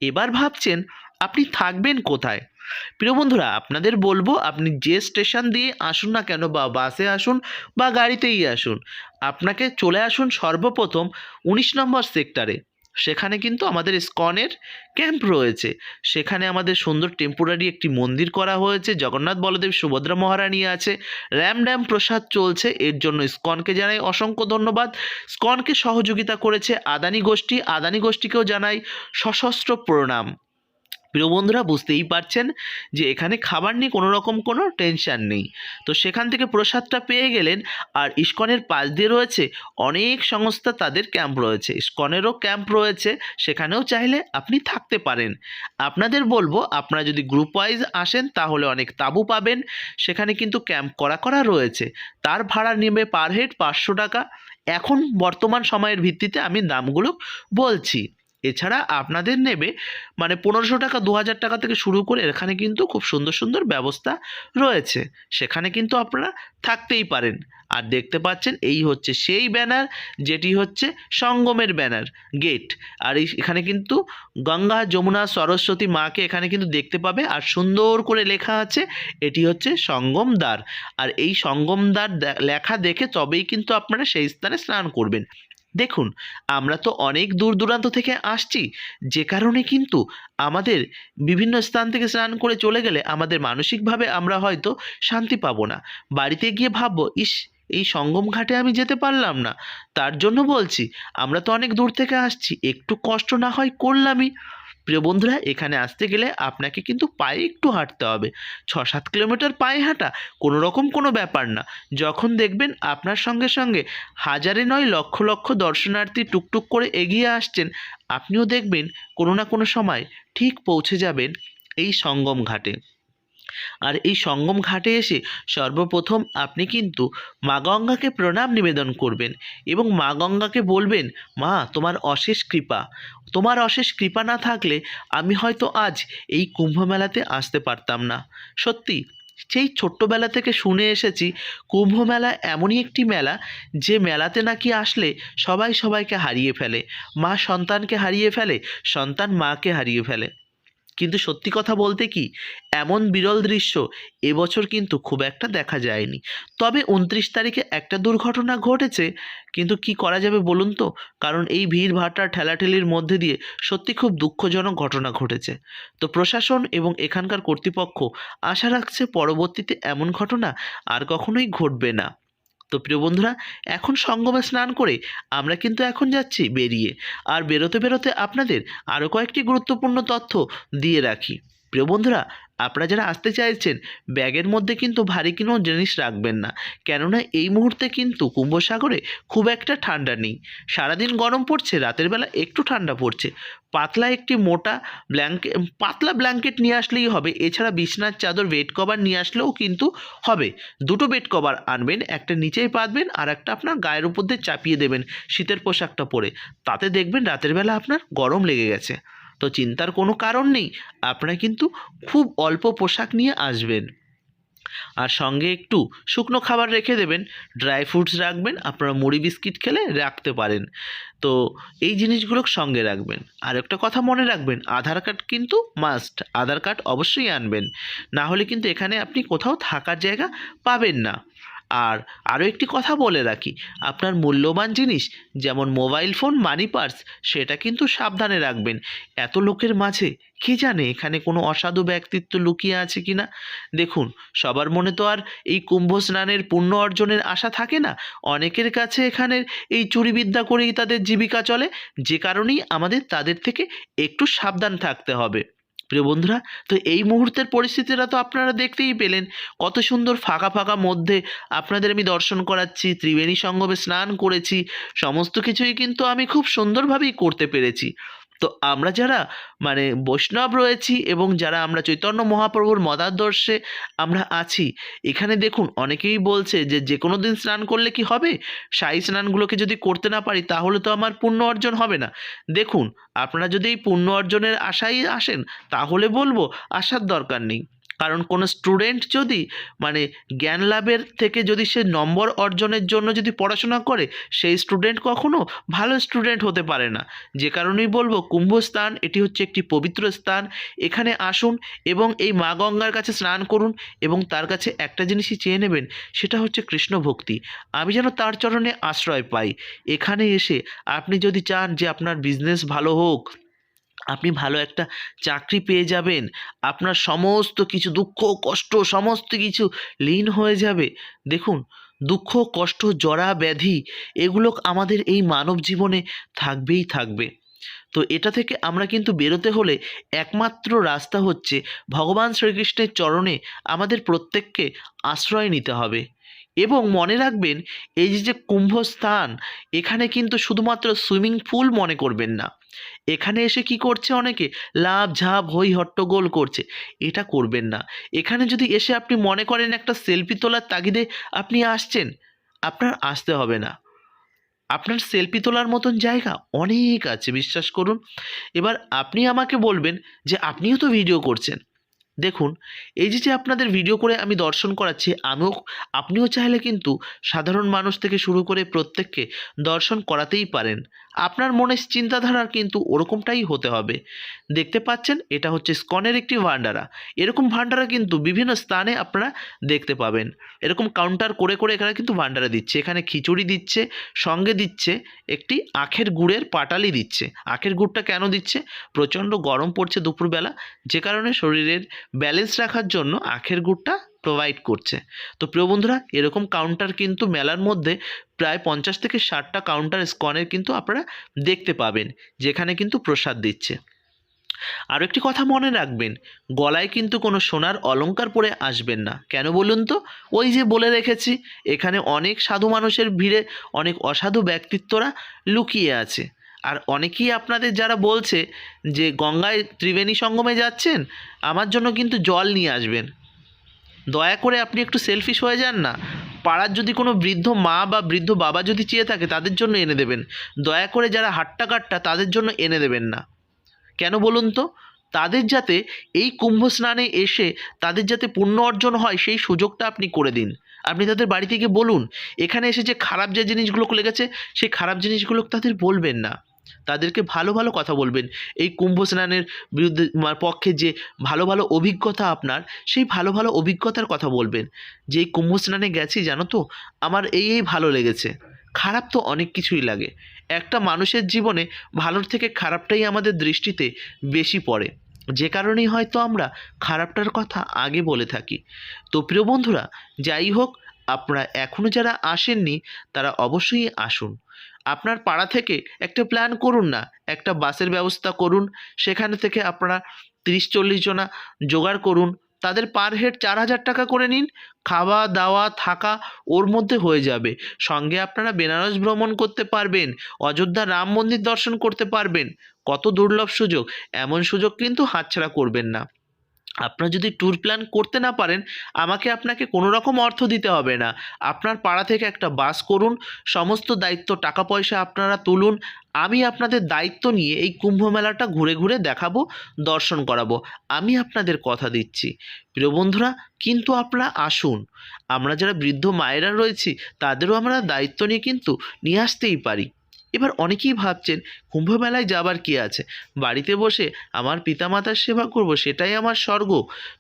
[SPEAKER 1] এবার ভাবছেন আপনি থাকবেন কোথায়? প্রিয় বন্ধুরা, আপনাদের বলবো, আপনি যে স্টেশন দিয়ে আসুন না কেন, বা বাসে আসুন বা গাড়িতেই আসুন, আপনাকে চলে আসুন সর্বপ্রথম 19 নম্বর সেক্টরে। সেখানে কিন্তু আমাদের ইসকনের ক্যাম্প রয়েছে। সেখানে আমাদের সুন্দর টেম্পোরারি একটি মন্দির করা হয়েছে, জগন্নাথ বলদেব সুভদ্রা মহারানী আছে, র্যাম ড্যাম প্রসাদ চলছে। এর জন্য ইসকনকে জানাই অসংখ্য ধন্যবাদ। ইসকনকে সহযোগিতা করেছে আদানি গোষ্ঠী, আদানি গোষ্ঠীকেও জানাই সশস্ত্র প্রণাম। প্রিয় বন্ধুরা, বুঝতেই পারছেন যে এখানে খাবার নিয়ে কোনো রকম কোনো টেনশন নেই। তো সেখান থেকে প্রসাদটা পেয়ে গেলেন। আর ইসকনের পাশ দিয়ে রয়েছে অনেক সংস্থা, তাদের ক্যাম্প রয়েছে, ইসকনেরও ক্যাম্প রয়েছে, সেখানেও চাইলে আপনি থাকতে পারেন। আপনাদের বলবো, আপনারা যদি গ্রুপ ওয়াইজ আসেন তাহলে অনেক তাঁবু পাবেন, সেখানে কিন্তু ক্যাম্প করা রয়েছে। তার ভাড়া নেবে পার হেড 500 টাকা। এখন বর্তমান সময়ের ভিত্তিতে আমি দামগুলো বলছি। এছাড়া আপনাদের নেবে মানে 1500 টাকা, 2000 টাকা থেকে শুরু করে এখানে কিন্তু খুব সুন্দর সুন্দর ব্যবস্থা রয়েছে, সেখানে কিন্তু আপনারা থাকতেই পারেন। আর দেখতে পাচ্ছেন এই হচ্ছে সেই ব্যানার, যেটি হচ্ছে সঙ্গমের ব্যানার গেট। আর এখানে কিন্তু গঙ্গা, যমুনা, সরস্বতী মাকে এখানে কিন্তু দেখতে পাবে। আর সুন্দর করে লেখা আছে এটি হচ্ছে সঙ্গম দ্বার। আর এই সঙ্গম দ্বার লেখা দেখে তবেই কিন্তু আপনারা সেই স্থানে স্নান করবেন। দেখুন, আমরা তো অনেক দূর দূরান্ত থেকে আসছি, যে কারণে কিন্তু আমাদের বিভিন্ন স্থান থেকে স্নান করে চলে গেলে আমাদের মানসিকভাবে আমরা হয়তো শান্তি পাবো না। বাড়িতে গিয়ে ভাববো, ইস, এই সঙ্গম ঘাটে আমি যেতে পারলাম না। তার জন্য বলছি, আমরা তো অনেক দূর থেকে আসছি, একটু কষ্ট না হয় করলামই। প্রিয় বন্ধুরা, এখানে আসতে গেলে আপনাকে কিন্তু পায়ে একটু হাঁটতে হবে। 6-7 কিলোমিটার পায়ে হাঁটা কোনো রকম কোনো ব্যাপার না। যখন দেখবেন আপনার সঙ্গে সঙ্গে হাজারে নয় লক্ষ লক্ষ দর্শনার্থী টুকটুক করে এগিয়ে আসছেন, আপনিও দেখবেন কোনো না কোনো সময় ঠিক পৌঁছে যাবেন এই সঙ্গম ঘাটে। আর এই সঙ্গম ঘাটে এসে সর্বপ্রথম আপনি কিন্তু মা গঙ্গাকে প্রণাম নিবেদন করবেন এবং মা গঙ্গাকে বলবেন, মা, তোমার অশেষ কৃপা, তোমার অশেষ কৃপা না থাকলে আমি হয়তো আজ এই কুম্ভ মেলাতে আসতে পারতাম না। সত্যি, সেই ছোট্টবেলা থেকে শুনে এসেছি কুম্ভ মেলা এমনই একটি মেলা, যে মেলাতে নাকি আসলে সবাই সবাইকে হারিয়ে ফেলে, মা সন্তানকে হারিয়ে ফেলে, সন্তান মাকে হারিয়ে ফেলে। কিন্তু সত্যি কথা বলতে কি, এমন বিরল দৃশ্য এবছর কিন্তু খুব একটা দেখা যায়নি। তবে 29 তারিখে একটা দুর্ঘটনা ঘটেছে, কিন্তু কি করা যাবে বলুন তো, কারণ এই ভিড় ভাট্টা ঠেলাঠেলির মধ্যে দিয়ে সত্যি খুব দুঃখজনক ঘটনা ঘটেছে। তো প্রশাসন এবং এখানকার কর্তৃপক্ষ আশা রাখছে পরবর্তীতে এমন ঘটনা আর কখনোই ঘটবে না। তো প্রিয় বন্ধুরা, এখন সঙ্গমে স্নান করে আমরা কিন্তু এখন যাচ্ছি বেরিয়ে। আর বেরোতে বেরোতে আপনাদের আরও কয়েকটি গুরুত্বপূর্ণ তথ্য দিয়ে রাখি। প্রিয় বন্ধুরা, আপনারা যারা আসতে চাইছেন, ব্যাগের মধ্যে কিন্তু ভারী কোনো জিনিস রাখবেন না, কেননা এই মুহূর্তে কিন্তু কুম্ভসাগরে খুব একটা ঠান্ডা নেই। সারাদিন গরম পড়ছে, রাতের বেলা একটু ঠান্ডা পড়ছে। পাতলা একটি মোটা পাতলা ব্ল্যাঙ্কেট নিয়ে আসলেই হবে। এছাড়া বিছনার চাদর, বেড কভার নিয়ে আসলেও কিন্তু হবে। দুটো বেড কভার আনবেন, একটা নিচেই পাতবেন আর একটা আপনার গায়ের উপর দিয়ে চাপিয়ে দেবেন শীতের পোশাকটা পরে। তাতে দেখবেন রাতের বেলা আপনার গরম লেগে গেছে। তো চিন্তার কোনো কারণ নেই, আপনারা কিন্তু খুব অল্প পোশাক নিয়ে আসবেন। আর সঙ্গে একটু শুকনো খাবার রেখে দেবেন, ড্রাই ফ্রুটস রাখবেন, আপনারা মুড়ি বিস্কিট খেলে রাখতে পারেন। তো এই জিনিসগুলো সঙ্গে রাখবেন। আর একটা কথা মনে রাখবেন, আধার কার্ড কিন্তু মাস্ট, আধার কার্ড অবশ্যই আনবেন, না হলে কিন্তু এখানে আপনি কোথাও থাকার জায়গা পাবেন না। আর আরও একটি কথা বলে রাখি, আপনার মূল্যবান জিনিস যেমন মোবাইল ফোন, মানি পার্স, সেটা কিন্তু সাবধানে রাখবেন। এত লোকের মাঝে কে জানে এখানে কোনো অসাধু ব্যক্তিত্ব লুকিয়ে আছে কিনা। দেখুন, সবার মনে তো আর এই কুম্ভ স্নানের পুণ্য অর্জনের আশা থাকে না। অনেকের কাছে এখানের এই চুরিবিদ্যা করেই তাদের জীবিকা চলে, যে কারণেই আমাদের তাদের থেকে একটু সাবধান থাকতে হবে। প্রিয় বন্ধুরা, তো এই মুহূর্তের পরিস্থিতিটা তো আপনারা দেখতেই পেলেন, কত সুন্দর ফাঁকা ফাঁকা মধ্যে আপনাদের আমি দর্শন করাচ্ছি, ত্রিবেণী সঙ্গমে স্নান করেছি, সমস্ত কিছুই কিন্তু আমি খুব সুন্দরভাবেই করতে পেরেছি। তো আমরা যারা মানে বৈষ্ণব রয়েছি এবং যারা আমরা চৈতন্য মহাপ্রভুর মতাদর্শে আমরা আছি, এখানে দেখুন অনেকেই বলছে যে যে কোনো দিন স্নান করলে কি হবে, সাই স্নানগুলোকে যদি করতে না পারি তাহলে তো আমার পুণ্য অর্জন হবে না। দেখুন, আপনারা যদি এই পুণ্য অর্জনের আশায় আসেন তাহলে বলবো আসার দরকার নেই। কারণ কোনো স্টুডেন্ট যদি মানে জ্ঞান লাভের থেকে যদি সে নম্বর অর্জনের জন্য যদি পড়াশোনা করে, সেই স্টুডেন্ট কখনো ভালো স্টুডেন্ট হতে পারে না। যে কারণেই বলবো, কুম্ভস্থান এটি হচ্ছে একটি পবিত্র স্থান। এখানে আসুন এবং এই মা গঙ্গার কাছে স্নান করুন এবং তার কাছে একটা জিনিসই চেয়ে নেবেন, সেটা হচ্ছে কৃষ্ণ ভক্তি। আমি যেন তার চরণে আশ্রয় পাই। এখানে এসে আপনি যদি চান যে আপনার বিজনেস ভালো হোক, আপনি ভালো একটা চাকরি পেয়ে যাবেন, আপনার সমস্ত কিছু দুঃখ কষ্ট সমস্ত কিছু লীন হয়ে যাবে। দেখুন, দুঃখ কষ্ট জরা ব্যাধি এগুলো আমাদের এই মানব জীবনে থাকবেই থাকবে। তো এটা থেকে আমরা কিন্তু বেরোতে হলে একমাত্র রাস্তা হচ্ছে ভগবান শ্রীকৃষ্ণের চরণে আমাদের প্রত্যেককে আশ্রয় নিতে হবে। এবং মনে রাখবেন, এই যে কুম্ভস্থান, এখানে কিন্তু শুধুমাত্র সুইমিং পুল মনে করবেন না। এখানে এসে কি করছে অনেকে, লাভ ঝাপ হই হট্টগোল করছে, এটা করবেন না। এখানে যদি এসে আপনি মনে করেন একটা সেলফি তোলার তাগিদে আপনি আসছেন, আপনার আসতে হবে না। আপনার সেলফি তোলার মতন জায়গা অনেক আছে, বিশ্বাস করুন। এবার আপনি আমাকে বলবেন যে আপনিও তো ভিডিও করছেন। দেখুন, এই যে আপনাদের ভিডিও করে আমি দর্শন করাচ্ছি, আপনিও চাইলে কিন্তু সাধারণ মানুষ থেকে শুরু করে প্রত্যেককে দর্শন করাতেই পারেন। আপনার মনের চিন্তাধারা কিন্তু ওরকমটাই হতে হবে। দেখতে পাচ্ছেন, এটা হচ্ছে স্কনের একটি ভান্ডারা। এরকম ভান্ডারা কিন্তু বিভিন্ন স্থানে আপনারা দেখতে পাবেন। এরকম কাউন্টার করে করে এখানে কিন্তু ভান্ডারা দিচ্ছে। এখানে খিচুড়ি দিচ্ছে, সঙ্গে দিচ্ছে একটি আখের গুড়ের পাটালি দিচ্ছে। আখের গুড়টা কেন দিচ্ছে? প্রচণ্ড গরম পড়ছে দুপুরবেলা, যে কারণে শরীরের ব্যালেন্স রাখার জন্য আখের গুড়টা প্রোভাইড করছে। তো প্রিয় বন্ধুরা, এরকম কাউন্টার কিন্তু মেলার মধ্যে প্রায় 50 থেকে 60টা কাউন্টার স্কনের কিন্তু আপনারা দেখতে পাবেন, যেখানে কিন্তু প্রসাদ দিচ্ছে। আরও একটি কথা মনে রাখবেন, গলায় কিন্তু কোনো সোনার অলংকার পরে আসবেন না। কেন বলুন তো? ওই যে বলে রেখেছি, এখানে অনেক সাধু মানুষের ভিড়ে অনেক অসাধু ব্যক্তিত্বরা লুকিয়ে আছে। আর অনেকেই আপনাদের যারা বলছে যে গঙ্গায় ত্রিবেণী সঙ্গমে যাচ্ছেন, আমার জন্য কিন্তু জল নিয়ে আসবেন, দয়া করে আপনি একটু সেলফিশ হয়ে যান না। পাড়ার যদি কোনো বৃদ্ধ মা বা বৃদ্ধ বাবা যদি চেয়ে থাকে, তাদের জন্য এনে দেবেন। দয়া করে যারা হাট্টা কাট্টা, তাদের জন্য এনে দেবেন না। কেন বলুন তো? তাদের যাতে এই কুম্ভ স্নানে এসে তাদের যাতে পুণ্য অর্জন হয়, সেই সুযোগটা আপনি করে দিন। আপনি তাদের বাড়ি থেকে বলুন, এখানে এসে যে খারাপ যে জিনিসগুলো লেগেছে, সেই খারাপ জিনিসগুলো তাদের বলবেন না। তাদেরকে ভালো ভালো কথা বলবেন। এই কুম্ভ স্নানের বিরুদ্ধে পক্ষে যে ভালো ভালো অভিজ্ঞতা আপনার, সেই ভালো ভালো অভিজ্ঞতার কথা বলবেন। যে এই কুম্ভ স্নানে গেছি, জানো তো, আমার এই ভালো লেগেছে। খারাপ তো অনেক কিছুই লাগে। একটা মানুষের জীবনে ভালোর থেকে খারাপটাই আমাদের দৃষ্টিতে বেশি পড়ে, যে কারণেই হয়তো আমরা খারাপটার কথা আগে বলে থাকি। তো প্রিয় বন্ধুরা, যাই হোক, আপনারা এখনও যারা আসেননি, তারা অবশ্যই আসুন। আপনার পাড়া থেকে একটা প্ল্যান করুন না, একটা বাসের ব্যবস্থা করুন। সেখানে থেকে আপনারা 30-40 জনা জোগাড় করুন। তাদের পার হেড 4000 টাকা করে নিন। খাওয়া দাওয়া থাকা ওর মধ্যে হয়ে যাবে। সঙ্গে আপনারা বেনারস ভ্রমণ করতে পারবেন, অযোধ্যা রাম মন্দির দর্শন করতে পারবেন। কত দুর্লভ সুযোগ! এমন সুযোগ কিন্তু হাতছাড়া করবেন না। আপনারা যদি ট্যুর প্ল্যান করতে না পারেন, আপনাকে কোনো রকম অর্থ দিতে হবে না। আপনার পাড়া থেকে একটা বাস করুন, সমস্ত দায়িত্ব টাকা পয়সা আপনারা তুলুন। আমি আপনাদের দায়িত্ব নিয়ে এই কুম্ভ মেলাটা ঘুরে ঘুরে দেখাবো, দর্শন করাবো। আমি আপনাদের কথা দিচ্ছি। প্রিয় বন্ধুরা, কিন্তু আপনারা আসুন। আমরা যারা বৃদ্ধ মায়েরা রয়েছি, তাদেরও আমরা দায়িত্ব নিয়ে কিন্তু নিয়ে আসতেই পারি। এবার অনেকেই ভাবছেন, কুম্ভ মেলায় যাবার কি আছে? বাড়িতে বসে আমার পিতামাতার সেবা করব, সেটাই আমার স্বর্গ।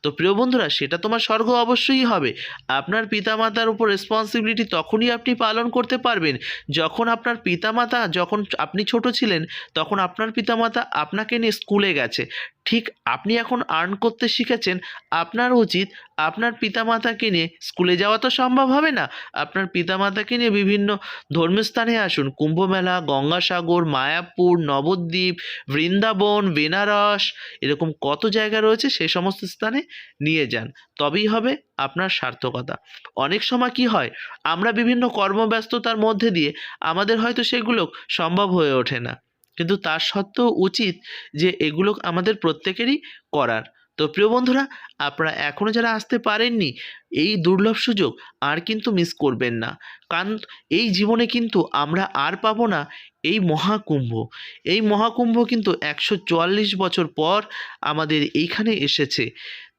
[SPEAKER 1] তো প্রিয় বন্ধুরা, সেটা তোমার স্বর্গ অবশ্যই হবে। আপনার পিতামাতার উপর রেসপন্সিবিলিটি তখনই আপনি পালন করতে পারবেন, যখন আপনার পিতামাতা, যখন আপনি ছোট ছিলেন, তখন আপনার পিতামাতা আপনাকে নিয়ে স্কুলে গেছে। ঠিক আপনি এখন আর্ন করতে শিখেছেন, আপনার উচিত আপনার পিতামাতাকে নিয়ে স্কুলে যাওয়া তো সম্ভব হবে না, আপনার পিতামাতাকে নিয়ে বিভিন্ন ধর্মীয় স্থানে আসুন। কুম্ভমেলা, গঙ্গাসাগর, মায়াপুর, নবদ্বীপ, বৃন্দাবন, বেনারস, এরকম কত জায়গা রয়েছে, সেই সমস্ত স্থানে নিয়ে যান। তবেই হবে আপনার সার্থকতা। অনেক সময় কি হয়, আমরা বিভিন্ন কর্মব্যস্ততার মধ্যে দিয়ে আমাদের হয়তো সেগুলো সম্ভব হয়ে ওঠে না, কিন্তু তার সত্ত্বেও উচিত যে এগুলো আমাদের প্রত্যেকেরই করার। তো প্রিয় বন্ধুরা, আপনারা এখনও যারা আসতে পারেননি, এই দুর্লভ সুযোগ আর কিন্তু মিস করবেন না। কারণ এই জীবনে কিন্তু আমরা আর পাবো না এই মহাকুম্ভ। এই মহাকুম্ভ কিন্তু 144 বছর পর আমাদের এইখানে এসেছে।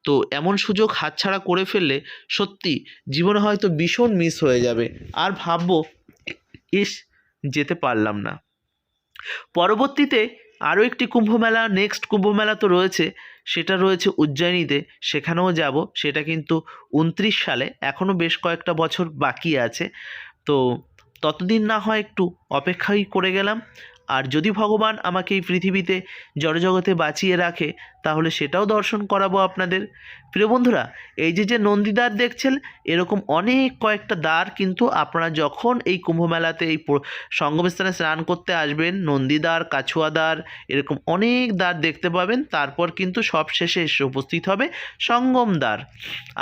[SPEAKER 1] তো এমন সুযোগ হাতছাড়া করে ফেললে সত্যি জীবনে হয়তো ভীষণ মিস হয়ে যাবে, আর ভাববো, ইস, যেতে পারলাম না। পরবর্তীতে আরও একটি কুম্ভমেলা, নেক্সট কুম্ভমেলা তো রয়েছে, সেটা রয়েছে উজ্জয়িনীতে। সেখানেও যাব, সেটা কিন্তু 29 সালে। এখনও বেশ কয়েকটা বছর বাকি আছে। তো ততদিন না হয় একটু অপেক্ষাই করে গেলাম। আর যদি ভগবান আমাকে এই পৃথিবীতে জড়জগতে বাঁচিয়ে রাখে, তাহলে সেটাও দর্শন করাবো আপনাদের। প্রিয় বন্ধুরা, এই যে নন্দীদ্বার দেখছেন, এরকম অনেক কয়েকটা দ্বার কিন্তু আপনারা যখন এই কুম্ভমেলাতে এই সঙ্গমস্থানে স্নান করতে আসবেন, নন্দীদ্বার, কাছুয়াদ্বার, এরকম অনেক দ্বার দেখতে পাবেন। তারপর কিন্তু সব শেষে এসে উপস্থিত হবে সঙ্গমদ্বার।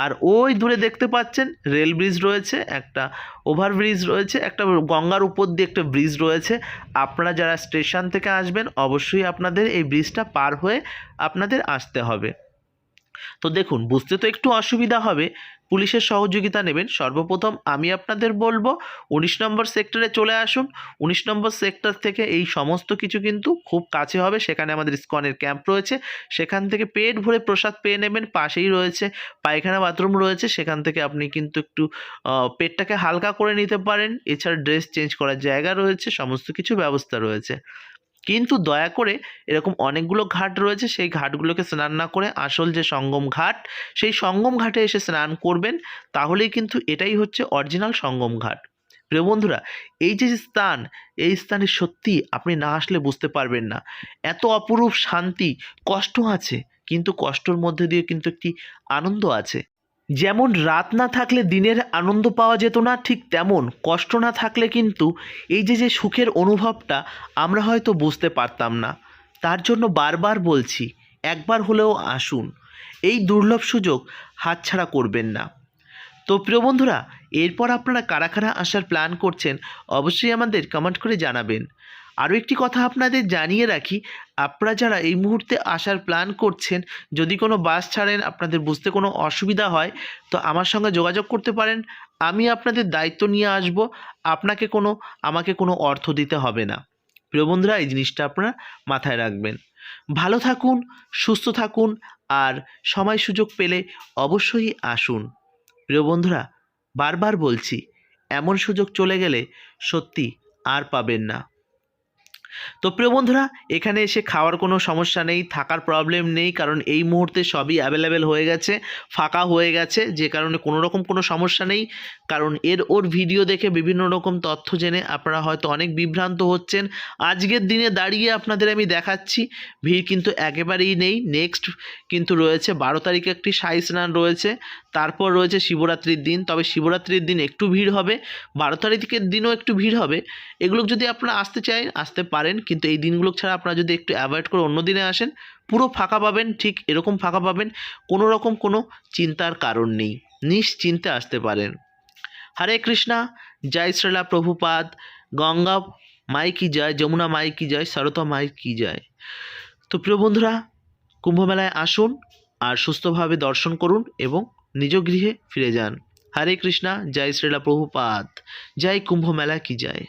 [SPEAKER 1] আর ওই দূরে দেখতে পাচ্ছেন রেল ব্রিজ রয়েছে, একটা ওভারব্রিজ রয়েছে, একটা গঙ্গার উপর দিয়ে একটা ব্রিজ রয়েছে। আপনারা যারা স্টেশন থেকে আসবেন অবশ্যই আপনাদের এই ব্রিজটা পার হয়ে আপনাদের আসতে হবে। তো দেখুন, বুঝতে তো একটু অসুবিধা হবে, পুলিশের সহযোগিতা নেবেন। সর্বপ্রথম আমি আপনাদের বলবো 19 নম্বর সেক্টরে চলে আসুন। 19 নম্বর সেক্টর থেকে এই সমস্ত কিছু কিন্তু খুব কাছে হবে। সেখানে আমাদের ইসকনের ক্যাম্প রয়েছে, সেখান থেকে পেট ভরে প্রসাদ পেয়ে নেবেন। পাশেই রয়েছে পায়খানা বাথরুম রয়েছে, সেখান থেকে আপনি কিন্তু একটু পেটটাকে হালকা করে নিতে পারেন। এছাড়া ড্রেস চেঞ্জ করার জায়গা রয়েছে, সমস্ত কিছু ব্যবস্থা রয়েছে। কিন্তু দয়া করে এরকম অনেকগুলো ঘাট রয়েছে, সেই ঘাটগুলোকে স্নান না করে আসল যে সঙ্গম ঘাট, সেই সঙ্গম ঘাটে এসে স্নান করবেন। তাহলেই কিন্তু এটাই হচ্ছে অরিজিনাল সঙ্গম ঘাট। প্রিয় বন্ধুরা, এই যে স্থান, এই স্থানে সত্যি আপনি না আসলে বুঝতে পারবেন না। এত অপরূপ শান্তি, কষ্ট আছে, কিন্তু কষ্টর মধ্যে দিয়ে কিন্তু একটি আনন্দ আছে। যেমন রাত না থাকলে দিনের আনন্দ পাওয়া যেত না, ঠিক তেমন কষ্ট না থাকলে কিন্তু এই যে সুখের অনুভবটা আমরা হয়তো বুঝতে পারতাম না। তার জন্য বারবার বলছি, একবার হলেও আসুন, এই দুর্লভ সুযোগ হাতছাড়া করবেন না। তো প্রিয় বন্ধুরা, এরপর আপনারা কারা কারা আসার প্ল্যান করছেন অবশ্যই আমাদের কমেন্ট করে জানাবেন। আরও একটি কথা আপনাদের জানিয়ে রাখি, আপনারা যারা এই মুহূর্তে আসার প্ল্যান করছেন, যদি কোনো বাস ছাড়েন, আপনাদের বুঝতে কোনো অসুবিধা হয়, তো আমার সঙ্গে যোগাযোগ করতে পারেন। আমি আপনাদের দায়িত্ব নিয়ে আসব, আমাকে কোনো অর্থ দিতে হবে না। প্রিয় বন্ধুরা, এই জিনিসটা আপনারা মাথায় রাখবেন। ভালো থাকুন, সুস্থ থাকুন, আর সময় সুযোগ পেলে অবশ্যই আসুন। প্রিয় বন্ধুরা, বারবার বলছি, এমন সুযোগ চলে গেলে সত্যি আর পাবেন না। তো প্রিয় বন্ধুরা, এখানে এসে খাওয়ার কোনো সমস্যা নেই, থাকার প্রবলেম নেই, কারণ এই মুহূর্তে সবই অ্যাভেলেবেল হয়ে গেছে, ফাঁকা হয়ে গেছে, যে কারণে কোনো রকম কোনো সমস্যা নেই। কারণ ওর ভিডিও দেখে বিভিন্ন রকম তথ্য জেনে আপনারা হয়তো অনেক বিভ্রান্ত হচ্ছেন। আজকের দিনে দাঁড়িয়ে আপনাদের আমি দেখাচ্ছি, ভিড় কিন্তু একেবারেই নেই। নেক্সট কিন্তু রয়েছে 12 তারিখে একটি শাহী স্নান রয়েছে, তারপর রয়েছে শিবরাত্রির দিন। তবে শিবরাত্রির দিন একটু ভিড় হবে, 12 তারিখের দিনও একটু ভিড় হবে। এগুলো যদি আপনারা আসতে চান আসতে পারেন, কিন্তু এই দিনগুলো ছাড়া আপনারা যদি একটু অ্যাভয়েড করে অন্য দিনে আসেন, পুরো ফাঁকা পাবেন। ঠিক এরকম ফাঁকা পাবেন, কোনো রকম কোনো চিন্তার কারণ নেই, নিশ্চিন্তে আসতে পারেন। হরে কৃষ্ণা, জয় শ্রীলা প্রভুপাদ, গঙ্গা মাই কি জয়, যমুনা মাই কি জয়, সরতা মাই কি জয়। তো প্রিয় বন্ধুরা, কুম্ভমেলায় আসুন আর সুস্থভাবে দর্শন করুন এবং নিজ গৃহে ফিরে যান। হরে কৃষ্ণা, জয় শ্রীলা প্রভুপাদ, জয় কুম্ভমেলা কি জয়।